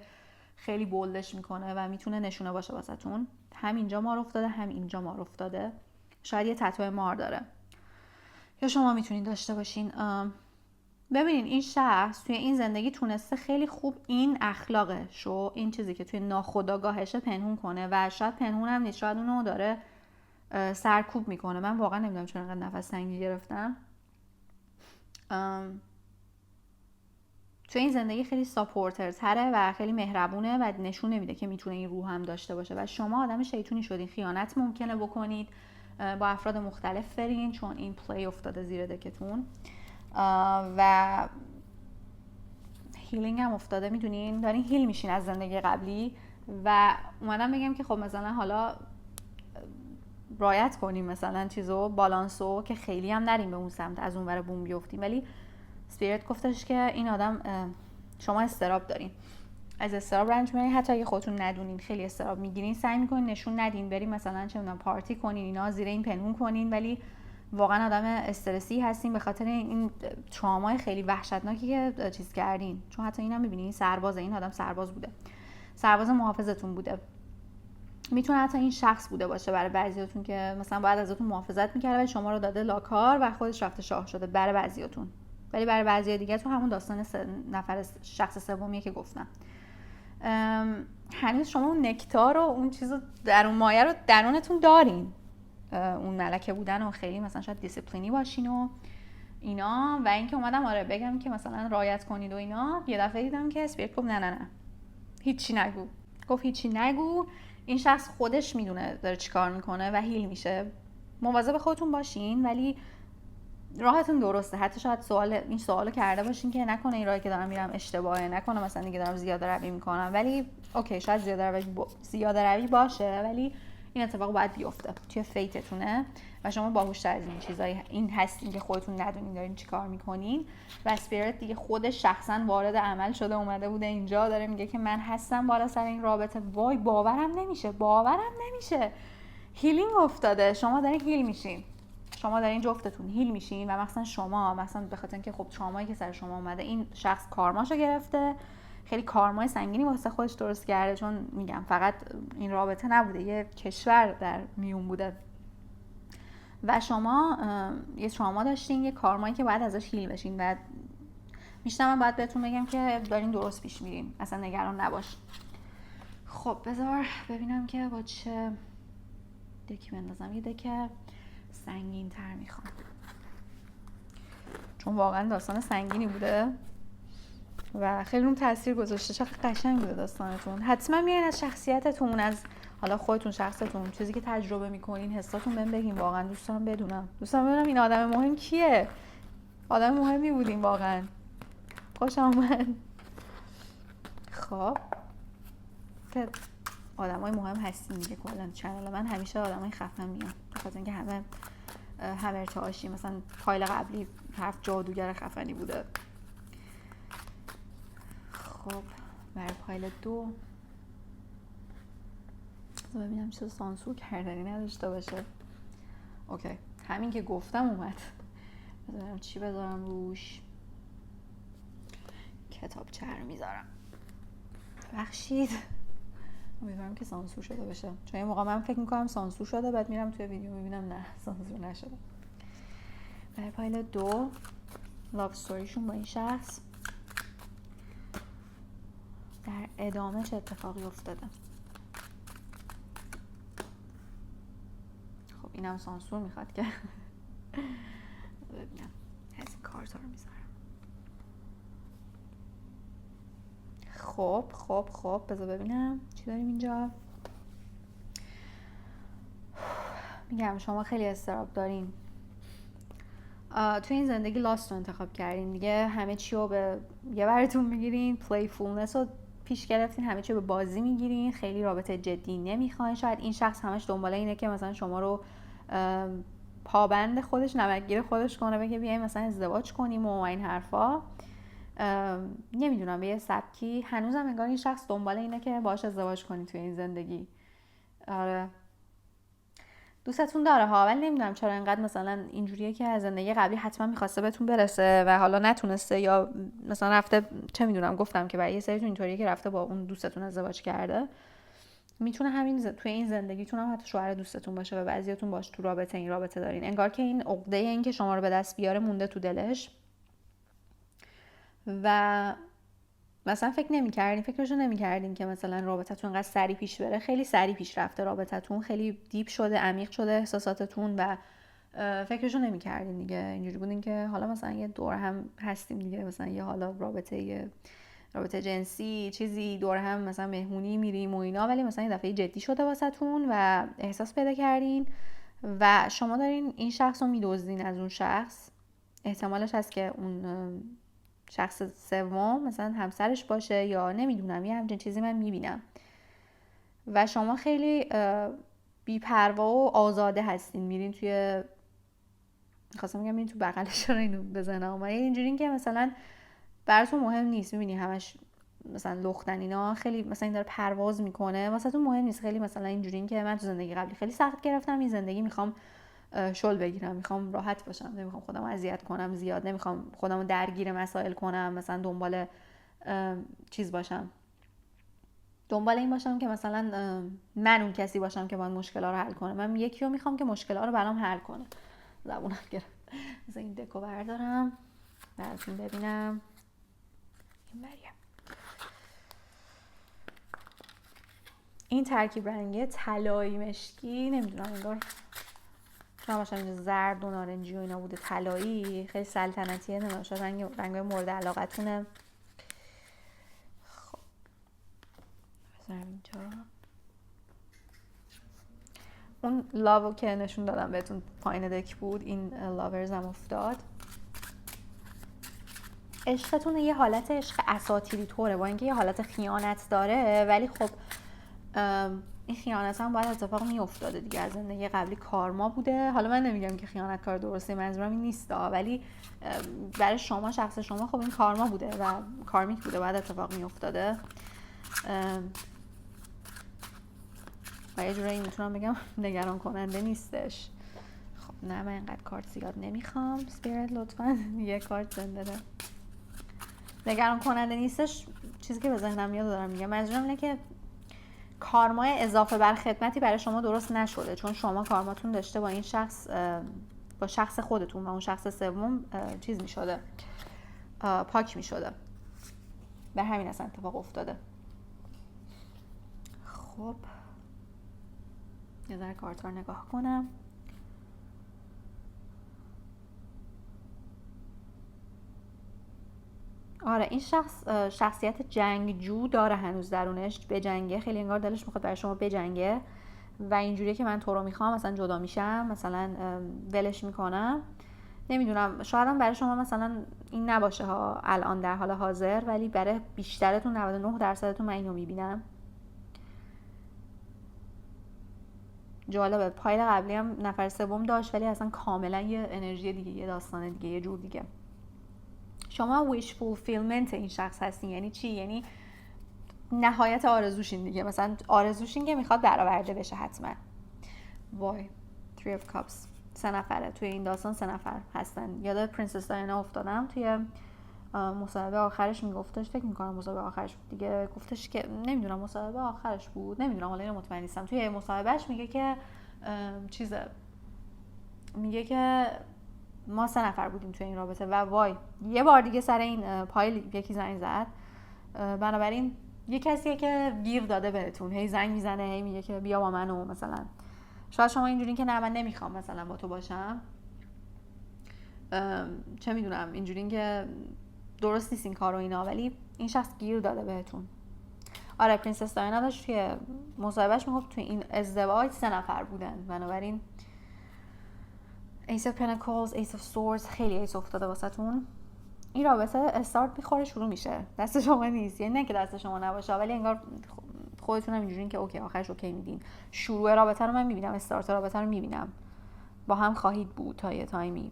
خیلی بولدش میکنه و میتونه نشونه باشه واسهتون. هم اینجا مار افتاده، هم اینجا مار افتاده. شاید یه تتو مار داره، یا شما میتونین داشته باشین. ببینین این شخص توی این زندگی تونسته خیلی خوب این اخلاقشو، این چیزی که توی ناخودآگاهشه پنهون کنه و شاید پنهون هم نیست، شاید اونو داره سرکوب میکنه. من واقعا نمیدونم چون انقدر نفس تنگی گرفتم. توی این زندگی خیلی ساپورتر تره و خیلی مهربونه و نشون نمیده که میتونه این روح هم داشته باشه. و شما آدم شیطونی شدین، خیانت ممکنه بکنید، با افراد مختلف برین چون این پلی افتاده زیر دکتون و هیلینگ هم افتاده. میدونین دارین هیل میشین از زندگی قبلی و اومدم بگم که خب مثلا حالا رعایت کنیم مثلا چیزو، بالانسو، که خیلی هم نریم به اون سمت از اون ور بوم بیفتیم. ولی اسپیریت گفتش که این آدم، شما استراب دارین، از استراب رنج میبرین، حتی اگه خودتون ندونین خیلی استراب میگیرین، سعی میکنین نشون ندین، بریم مثلا چه میدونم پارتی کنین اینا، زیر این پنهون کنین، ولی واقعا آدم استرسی هستین به خاطر این ترامای خیلی وحشتناکی که چیز کردین. چون حتی اینم میبینین این سربازه، این آدم سرباز بوده، سرباز محافظتون بوده. میتونه حتی این شخص بوده باشه برای بعضیاتون که مثلا باید ازتون محافظت میکرده ولی شما رو داده لاکار و خودش رفته شاه شده برای بعضیاتون. ولی برای بعضی دیگه تو همون داستان نفر شخص سومیه که گفتم. هنوز شما اون نکتار و اون چیزو در اون مایه رو درونتون دارین، اون ملکه بودن و خیلی مثلا شاید دیسیپلینی باشین و اینا. و اینکه اومدم آره بگم که مثلا رعایت کنید و اینا، یه دفعه دیدم که اسپیریت گفت نه هیچی نگو. گفت هیچی نگو، این شخص خودش میدونه داره چیکار میکنه و هیل میشه. مواظب خودتون باشین ولی راهتون درسته. حتی شاید این سوالو کرده باشین که نکنه این راهی که دارم میرم اشتباهه، نکنه مثلا دیگه دارم زیاده روی میکنم، ولی اوکی شاید زیاده روی باشه ولی این اتفاق باید بیفته، توی فیتتونه و شما باهوش‌تر از این چیزای این هستین که خودتون ندونین دارین چیکار میکنین. و اسپیریت دیگه خودش شخصا وارد عمل شده، اومده بوده اینجا، داره میگه که من هستم بالا سر این رابطه. وای باورم نمیشه هیلینگ افتاده، شما دارین هیل میشین، شما دارین جفتتون هیل میشین و مثلا شما مثلا به خاطر اینکه خب ترامایی که سر شما اومده، این شخص کارماشو گرفته، خیلی کارمای سنگینی واسه خودش درست کرده، چون میگم فقط این رابطه نبوده، یه کشور در میون بوده و شما یه تراما داشتین، یه کارمایی که باید ازش هیل بشین و میشنم باید بهتون بگم که دارین درست پیش میرین، اصلا نگران نباش. خب بذار ببینم که با چه دکی بندازم. یه دک سنگین تر میخوام چون واقعا داستان سنگینی بوده و خیلی روم تاثیر گذاشته. چقدر قشنگ بوده داستانتون. حتما میارین از شخصیتتون، از حالا خودتون، شخصتون، چیزی که تجربه میکنین، حساتون بهم بگین. واقعا دوست دارم بدونم این آدم مهم کیه. آدم مهمی بودین واقعا. خوش آمد. خب که آدمای مهم هستین دیگه. کلا چنل من همیشه آدمای خفن میان، بخاطر اینکه همه ارتعاشی. مثلا فایل قبلی حرف جادوگر خفنی بوده. خب برای فایل 2 ببینم چه سانسور کردنی نداشته باشه. اوکی، همین که گفتم اومد. بذارم چی بذارم روش. کتابچه رو میذارم. بخشید امیدوارم که سانسور شده باشه، چون یه موقع من فکر میکنم سانسور شده، بعد میرم توی ویدیو میبینم نه سانسور نشده. برای فایل 2 لاو ستوریشون با این شخص در ادامه چه اتفاقی افتاده. خب اینم سانسور میخواد که ببینم از این کارتا رو میذارم. خب بذار ببینم چی داریم اینجا. میگم شما خیلی استراب دارین توی این زندگی. لاست رو انتخاب کردین دیگه، همه چی رو به یه براتون میگیرین، پلیفولنس رو پیش گرفتین، همه چی رو به بازی میگیرین، خیلی رابطه جدی نمیخواین. شاید این شخص همش دنباله اینه که مثلا شما رو پابند خودش، نمکگیر خودش کنه، بگه بیایم مثلا ازدواج کنیم و این حرفا. نمیدونم به یه سبکی هنوزم انگار این شخص دنباله اینه که باهاش ازدواج کنی توی این زندگی. آره دوستتون داره ها، ولی نمیدونم چرا انقدر مثلا اینجوریه که از زندگی قبلی حتما میخواسته بهتون برسه و حالا نتونسته، یا مثلا رفته، چه میدونم، گفتم که برای یه سریتون اینطوریه که رفته با اون دوستتون ازدواج کرده. میتونه همین توی این زندگیتون هم حتی شوهر دوستتون باشه و بعضیاتون باش تو رابطه این رابطه دارین. انگار که این عقده این که شما رو به دست بیاره مونده تو دلش و مثلا فکرشو نمی‌کردین که مثلا رابطتون انقدر سریع پیش بره. خیلی سریع پیش رفته رابطتون، خیلی دیپ شده، عمیق شده احساساتتون و فکرشو نمی‌کردین دیگه. اینجوری بودین که حالا مثلا یه دور هم هستیم دیگه، مثلا یه حالا رابطه جنسی چیزی دور هم مثلا مهمونی میریم و اینا، ولی مثلا یه دفعه جدی شده واسهتون و احساس پیدا کردین و شما دارین این شخص رو میدزدین از اون شخص. احتمالش هست که اون شخص سوم مثلا همسرش باشه یا نمیدونم، یه همچین چیزی من میبینم و شما خیلی بی‌پروا و آزاده هستین. میرین توی، میخواستم بگم میرین تو بغلش رو اینو بزنم، اما اینجوری که مثلا براتون مهم نیست، میبینی همش مثلا لختن اینا، خیلی مثلا این داره پرواز میکنه، واسهتون مهم نیست. خیلی مثلا اینجوری که من تو زندگی قبلی خیلی سخت گرفتم، این زندگی میخوام شل بگیرم، میخوام راحت باشم، نمیخوام خودم اذیت کنم زیاد، نمیخوام خودم درگیر مسائل کنم، مثلا دنبال چیز باشم، دنبال این باشم که مثلا من اون کسی باشم که باید مشکل‌ها رو حل کنه. من یکی رو میخوام که مشکل‌ها رو برام حل کنه. زبونم گرفت. مثلا این دکو بردارم براتون ببینم. این مریم، این ترکیب رنگی طلایی مشکی، نمیدونم انگار شما باشم اینجا زرد و نارنجی و اینا بوده، طلایی، خیلی سلطنتیه، نمیدونم شاید رنگ مورد علاقتونه. خب بذارم اینجا. اون لاو که نشون دادم بهتون پایین دک بود، این لاورز هم افتاد. عشقتون یه حالت عشق اساطیری طوره، با اینکه یه حالت خیانت داره، ولی خب این خیانت هم باید اتفاق می افتاده دیگه، از زندگی قبلی کارما بوده. حالا من نمیگم که خیانت کار درسته، منظورم این نیست، ولی برای شما، شخص شما، خب این کارما بوده و کارمیک بوده، باید اتفاق می افتاده و یه جورایی میتونم بگم نگران کننده نیستش. خب نه من اینقدر کارت زیاد نمیخوام، سپیرت لطفا یه کارت زنده ده. نگران کننده نیستش، چیزی که به ذهنم میاد دارم میگم. منظورم اینه که کارمای اضافه بر خدمتی برای شما درست نشده، چون شما کارماتون داشته با این شخص، با شخص خودتون و اون شخص سوم چیز میشده، پاک میشده، به همین اصلا اتفاق افتاده. خب یه ذره کارت رو نگاه کنم. آره این شخص شخصیت جنگجو داره هنوز درونش، بجنگه، خیلی انگار دلش میخواد برای شما بجنگه و اینجوریه که من تو رو میخوام، مثلا جدا میشم، مثلا ولش میکنم. نمیدونم، شاید هم برای شما مثلا این نباشه ها الان در حال حاضر، ولی برای بیشترتون 99% من اینو میبینم. جالبه، پایل قبلی هم نفر سوم داشت ولی اصلا کاملا یه انرژی دیگه، یه داستان دیگه، یه جور دیگه. شما wish fulfillment این شخص هستین. یعنی چی؟ یعنی نهایت آرزوشین دیگه. مثلا آرزوشین که میخواد برآورده بشه حتما. وای 3 of cups 3 نفره توی این داستان، 3 نفر هستن. یاد پرنسس دایانا افتادم. توی مصاحبه آخرش میگفتش، فکر میکنم مصاحبه آخرش بود دیگه، گفتش که نمیدونم مصاحبه آخرش بود، نمیدونم حالا اینو مطمئن نیستم. توی مصاحبهش میگه که میگه که ما 3 نفر بودیم توی این رابطه و وای یه بار دیگه سر این پایل یکی زنگ زد. بنابراین یه کسیه که گیر داده بهتون، هی زنگ میزنه، هی میگه که بیا با منو. مثلا شاید شما اینجورین که نه من نمیخوام مثلا با تو باشم، چه میدونم اینجورین که درست نیست این کار و اینا، ولی این شخص گیر داده بهتون. آره پرنسس دایانا داشت توی مصاحبهش میگفت توی این ازدواج 3 نفر بودن. بنابراین Ace of Pentacles, Ace of Swords خیلی Ace افتاده واسهتون. این رابطه استارت میخوره، شروع میشه، دست شما نیست. یعنی نه که دست شما نباشه، ولی انگار خودتون هم اینجورین که اوکی آخرش اوکی میدین. شروع رابطه رو من میبینم، استارت رابطه رو میبینم، با هم خواهید بود تا یه تایمی.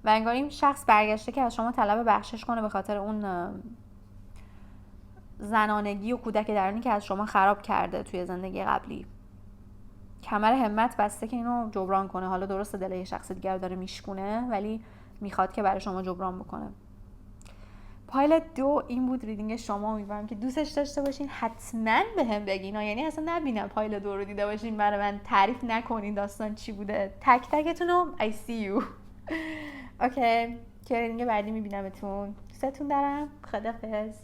و انگار این شخص برگشته که از شما طلب بخشش کنه به خاطر اون زنانگی و کودک درونی که از شما خراب کرده توی زندگی قبلی. کمر همت بسته که اینو جبران کنه. حالا درسته دل یه شخص دیگر داره میشکونه، ولی میخواد که برای شما جبران بکنه. پایل 2 این بود ریدینگ شما. امیدوارم که دوستش داشته باشین. حتما به هم بگین، یعنی اصلا نبینم پایل 2 رو دیده باشین برای من تعریف نکنین داستان چی بوده. تک تکتون رو I see you. اوکی که ریدینگ بعدی میبینمتون. دوستتون دارم. خدافظ.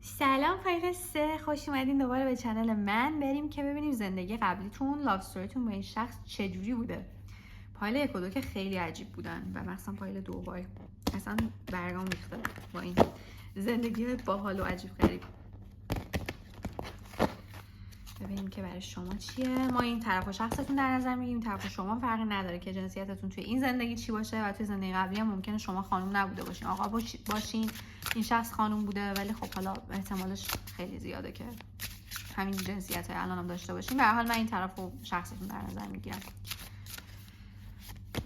سلام پایل 3، خوش اومدین دوباره به چنل من. بریم که ببینیم زندگی قبلیتون، لاو استوریتون با این شخص چجوری بوده. پایل 1 و 2 که خیلی عجیب بودن و مثلا پایل 2 وای اصلا برگام ریخته با این زندگی باحال و عجیب غریب. ببینیم که برای شما چیه. ما این طرف و شخصتون در نظر میگیریم، طرف شما فرقی نداره که جنسیتتون توی این زندگی چی باشه و توی زندگی قبلی هم ممکنه شما خانم نبوده باشین، آقا باشین، این شخص خانم بوده، ولی خب حالا احتمالش خیلی زیاده که همین جنسیت های الان هم داشته باشین. به هر حال من این طرف و شخصتون در نظر میگیرم.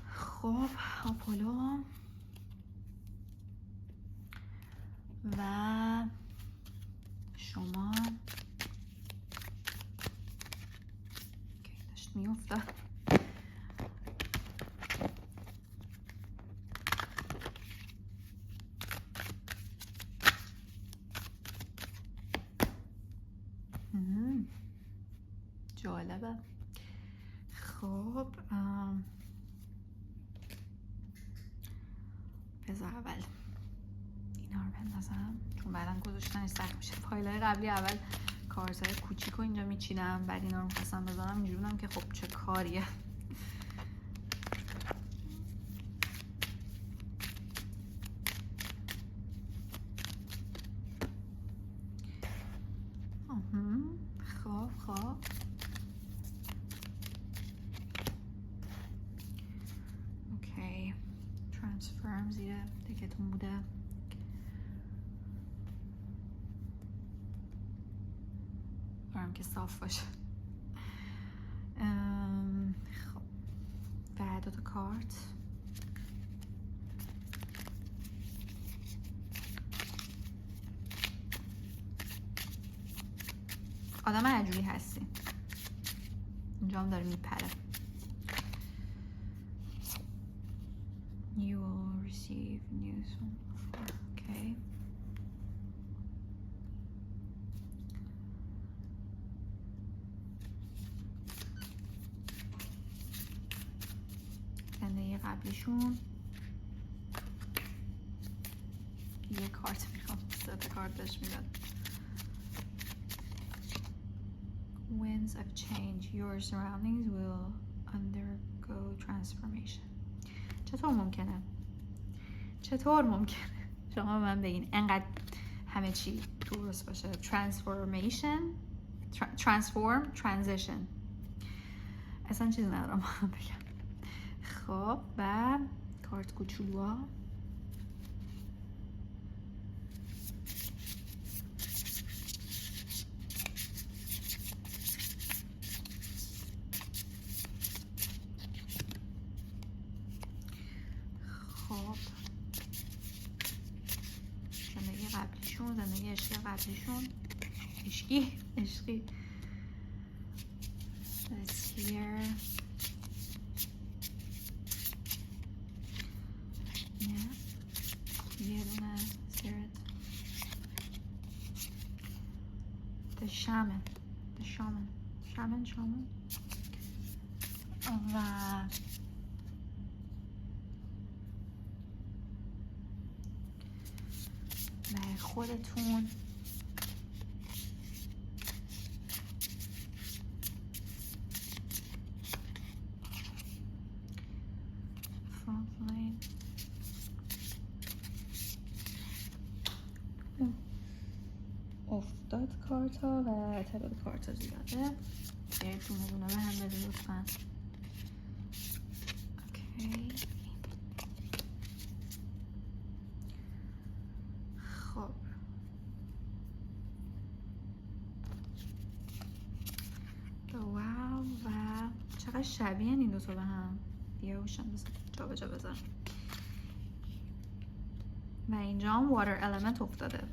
خب آپولو و شما که داشت میافتاد. جالبه. خب بذار اول اینا رو بندازم چون بعدم گذاشتنش سخت میشه. فایل‌های قبلی اول کارتای کوچیک رو اینجا میچینم، بعد اینا رو می‌خواستم بذارم اینجوریام که خب چه کاریه. خب اوکی، ترانسفرم زیر دکتون بوده. برام که صاف باشه. خب بعد 2 تا کارت. آدم عجولی هستی. اینجا هم داره میپره. You will receive news from... Okay. زندگی قبلیشون یه کارت میخوام، 3 تا کارت بهش میداد. Winds of change. Your surroundings will undergo transformation. چطور ممکنه شما من بگین انقدر همه چی درست باشه؟ transformation، transform، transition، اصلا چیزی ندارم بگم. خب و کارت کوچولوها. خب زندگی قبلیشون، زندگی عشقی قبلیشون، عشقی Let's hear. یه دونه spirit. The shaman. و خودتون افتاد کارتا و تعداد کارتا زیاده. برید دونه دونه به هم بده لطفا. اوکی. خب واو و چقدر شبیه این دوتا به هم. بیا اوشن جا به جا بزن. و اینجا هم water element افتاده.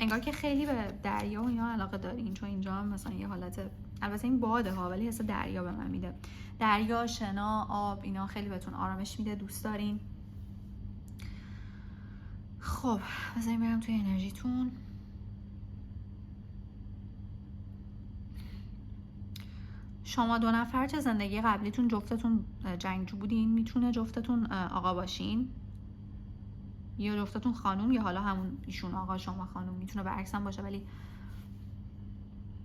انگار که خیلی به دریا و اینا علاقه دارین، چون اینجا هم مثلا یه حالت، البته این باده ها ولی حس دریا به من میده. دریا، شنا، آب، اینا خیلی بهتون آرامش میده، دوست دارین. خب بذاریم برم توی انرژیتون. شما دو نفر چه زندگی قبلیتون جفتتون جنگجو بودین، میتونه جفتتون آقا باشین یا جفتتون خانوم، یا حالا همون ایشون آقا شما خانوم، میتونه برعکس هم باشه ولی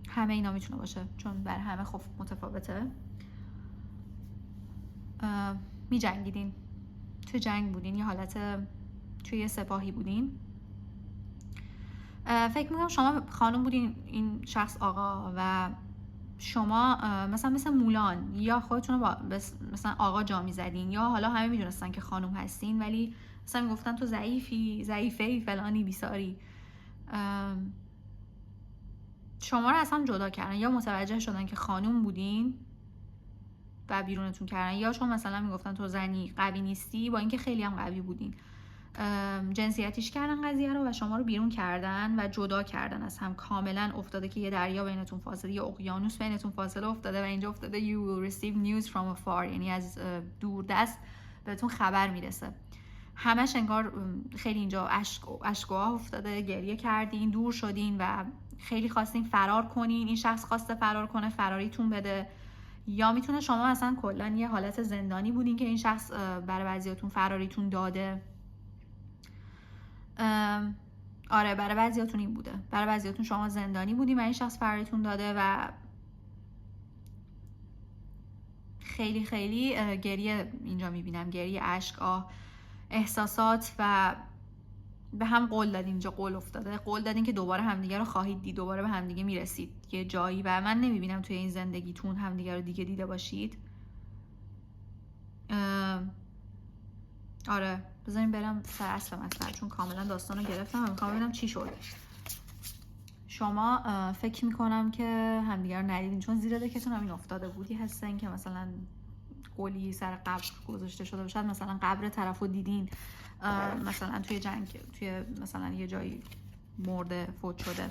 همه اینا میتونه باشه چون بر همه خب متفاوته. می جنگیدین، توی جنگ بودین، یه حالت توی سپاهی بودین. فکر میکنم شما خانوم بودین، این شخص آقا، و شما مثل مولان یا خودتون رو مثلا آقا جا میزدین، یا حالا همه میدونستن که خانوم هستین ولی مثلا میگفتن تو ضعیفی فلانی بیساری. شما رو اصلا جدا کردن، یا متوجه شدن که خانوم بودین و بیرونتون کردن، یا چون مثلا میگفتن تو زنی قوی نیستی با اینکه خیلی هم قوی بودین، جنسیتیش کردن قضیه رو و شما رو بیرون کردن و جدا کردن از هم. کاملا افتاده که یه دریا بینتون فاصله، یه اقیانوس بینتون فاصله افتاده و اینجا افتاده you will receive news from afar، یعنی از دور دست بهتون خبر میرسه. همش انگار خیلی اینجا اشک‌ها افتاده، گریه کردین، دور شدین و خیلی خواستین فرار کنین. این شخص خواسته فرار کنه، فراریتون بده، یا میتونه شما مثلا کلا یه حالت زندانی بودین که این شخص برای بعضیاتون فراریتون داده. آره برای بعضیاتون این بوده، برای بعضیاتون شما زندانی بودین و این شخص فراریتون داده و خیلی خیلی گریه اینجا میبینم، گریه، اشک، احساسات، و به هم قول دادین. اینجا قول افتاده، قول دادین که دوباره همدیگه رو خواهید دید، دوباره به همدیگه میرسید یه جایی، و من نمیبینم توی این زندگیتون همدیگه رو دیگه دیده باشید. آره بذاریم برم سر اصل مسئله چون کاملا داستان رو گرفتم و میخوام ببینم چی شد. شما فکر میکنم که همدیگه رو ندیدین چون زیر دکتون همین افتاده بودی، هستن که مثلا قولی سر قبر گذاشته شده باشد، مثلا قبر طرف رو دیدین، مثلا توی جنگ، توی مثلا یه جایی مرده، فوت شده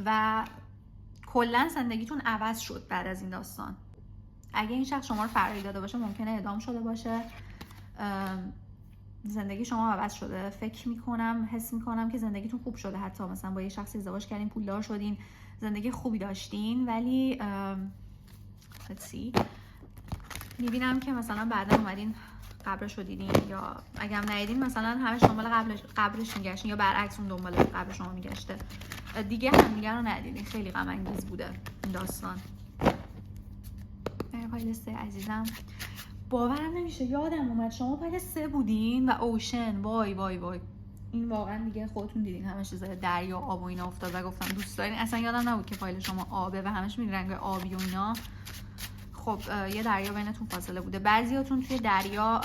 و کلا زندگیتون عوض شد بعد از این داستان. اگه این شخص شما رو فراری داده باشه ممکنه اعدام شده باشه. زندگی شما عوض شده. فکر میکنم، حس میکنم که زندگیتون خوب شده، حتی مثلا با یه شخصی ازدواج کردین، پولدار شدین، زندگی خوبی داشتین، ولی میبینم که مثلا بعدا اومدین قبرش رو دیدین، یا اگه هم ندیدین مثلا همش دنبال قبرش میگشتین، یا برعکس اون دنبال قبر شما میگشته. دیگه هم دیگه رو ندیدین. خیلی غم انگیز بوده این داستان. پایل 3 عزیزم، باورم نمیشه یادم اومد شما پایل 3 بودین و اوشن. وای وای وای، این واقعا دیگه خودتون دیدین همش چیزای دریا و آب و اینا افتاد و گفتم دوست دارین. اصلا یادم نبود که پایل شما آبه و همش میگن رنگ آبی و اینا. خب یه دریا بینتون فاصله بوده. بعضیاتون توی دریا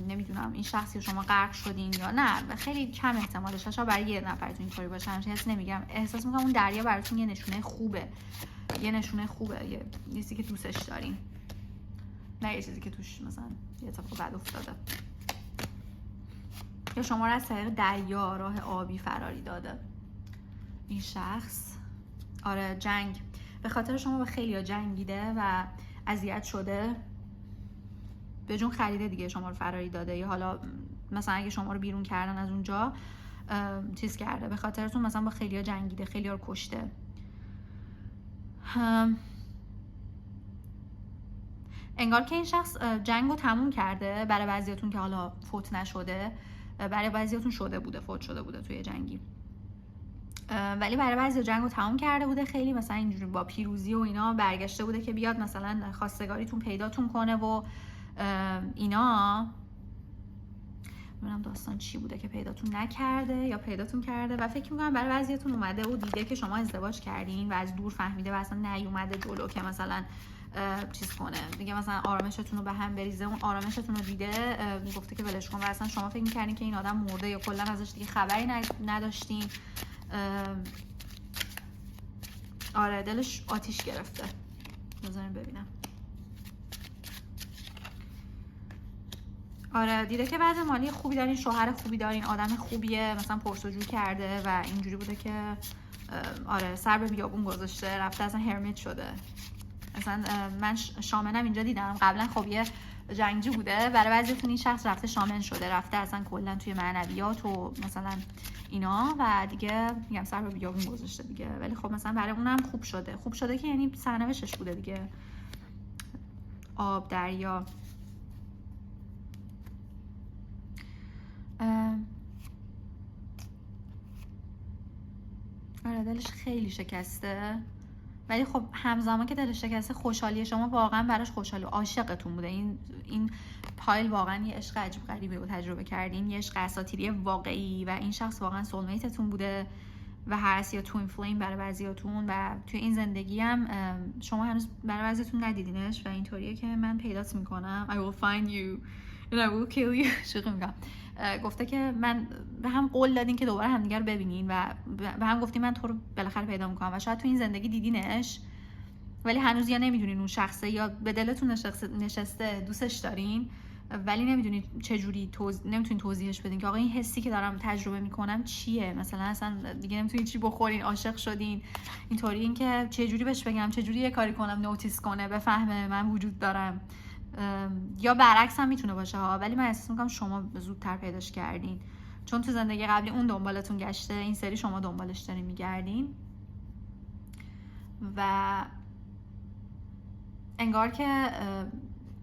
نمیدونم این شخصی شما غرق شدین یا نه، خیلی کم احتمالش، شاید برای یه نفرتون اینطوری باشه. همین حس نمیگم، احساس میکنم اون دریا براتون یه نشونه خوبه، یه چیزی که دوستش دارین، نه یه چیزی که توش مثلا یه اتفاق بد افتاده. یا شما رو از طریق دریا، راه آبی فراری داده این شخص. آره، جنگ، به خاطر شما با خیلیا جنگیده و اذیت شده، به جون خریده دیگه شما رو فراری داده، یا حالا مثلا اگه شما رو بیرون کردن از اونجا چیز کرده، به خاطرتون مثلا با خیلیا جنگیده، خیلیا رو کشته. انگار که این شخص جنگ رو تموم کرده. برای بعضیاتون که حالا فوت نشده، برای بعضیاتون شده بوده، فوت شده بوده توی جنگی، ولی برای بعضی جنگ رو تموم کرده بوده، خیلی مثلا اینجوری با پیروزی و اینا برگشته بوده که بیاد مثلا خواستگاریتون پیداتون کنه و اینا. منم داستان چی بوده که پیداتون نکرده یا پیداتون کرده، و فکر میکنم برای بعضیاتون اومده و دیده که شما ازدواج کردین و از دور فهمیده و اصلا نیومده جلو که مثلا چیز کنه دیگه، مثلا آرامشتون رو به هم بریزه. اون آرامشتون رو دیده، گفته که ولش کن، و اصلا شما فکر میکردین که این آدم مرده یا کلا ازش دیگه خبری نداشتین. آره، دلش آتیش گرفته. بذاریم ببینم. آره، دیده که وضع مالی خوبی دارین، شوهر خوبی دارین، آدم خوبیه، مثلا پرسجو کرده و اینجوری بوده که آره سر به بیابون گذاشته، رفته اصلا هرمیت شده. مثلا من شامنم اینجا دیدم قبلا، خب یه جنگجو بوده. برای بعضیتون این شخص رفته شامن شده، رفته اصلا کلا توی معنویات و مثلا اینا و دیگه میگم سر به بیابون گذاشته دیگه. ولی خب مثلا برای اونم خوب شده که یعنی سرنوشتش بوده دیگه. آب، دریا. آره، دلش خیلی شکسته، ولی خب همزمان که دلش شکسته، خوشحالی شما واقعا براش خوشحالی، عاشقتون بوده. این پایل واقعا یه عشق عجیب غریبی رو تجربه کردین، یه عشق اساطیری واقعی، و این شخص واقعا سولمیتتون بوده و هست یا توین فلیم برای بعضیاتون. و توی این زندگی هم شما هنوز برای بعضیاتون ندیدینش و اینطوریه که من پیدات میکنم. I will find you and I will kill you. شوخی میگم. گفته که من به هم قول دادین که دوباره همدیگه رو ببینین و به هم گفتین من تو رو بالاخره پیدا میکنم، و شاید تو این زندگی دیدینش ولی هنوز یا نمیدونین اون شخصه یا به دلتون نشسته دوستش دارین، ولی نمیدونید چجوری نمیتونین توضیحش بدین که آقا این حسی که دارم تجربه میکنم چیه. مثلا اصلا دیگه نمیتونین چی بخورین، عاشق شدین، اینطوری این که چجوری بهش بگم، چجوری یه کاری کنم نوتیس کنه، بفهمه من وجود دارم. یا برعکس هم میتونه باشه ها، ولی من احساس میکنم شما زودتر پیداش کردین، چون تو زندگی قبلی اون دنبالتون گشته، این سری شما دنبالش دارین میگردین. و انگار که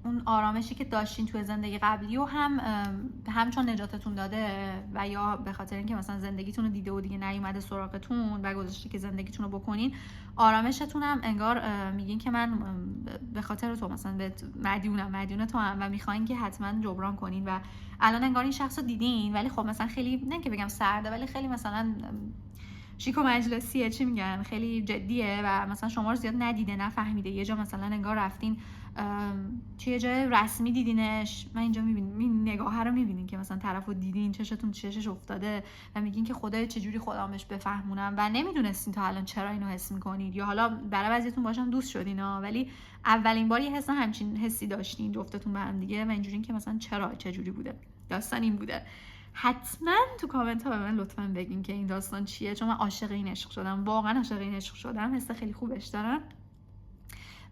اون آرامشی که داشتین توی زندگی قبلی و هم چون نجاتتون داده و یا به خاطر اینکه مثلا زندگیتون رو دیده و دیگه نیومده سراغتون و گذاشته که زندگیتون رو بکنین، آرامشتون هم انگار میگین که من به خاطر تو مثلا به مدیون تو هم و میخواین که حتما جبران کنین. و الان انگار این شخص رو دیدین، ولی خب مثلا خیلی نه که بگم سرده، ولی خیلی مثلا شیک و مجلسیه، چی میگن، خیلی جدیه و مثلا شما رو زیاد ندیده، نفهمیده. یه جا مثلا انگار رفتین توی جای رسمی دیدینش، من اینجا میبینین نگاه رو میبینین که مثلا طرفو دیدین، چشتون چشش افتاده و میگین که خدای چجوری خودم بهش بفهمونم، و نمیدونستین تا الان چرا اینو حس میکنید، یا حالا برای بعضیتون باشم دوست شدین ها، ولی اولین بار یه همچین حسی داشتین جفتتون با هم دیگه و اینجورین که مثلا چرا، چجوری بوده. داستان این بوده. حتما تو کامنت ها به من لطفا بگین که این داستان چیه، چون من عاشق این عشق شدم، واقعا عاشق این عشق شدم، حس خیلی خوبش دارم.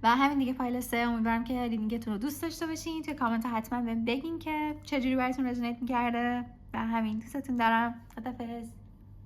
و همین دیگه فایل 3. امیدوارم که ریدینگتون رو دوست داشته باشین. توی کامنت ها حتما بهم بگین که چجوری براتون رزونیت میکرده. و همین، دوستتون دارم. خدافظ.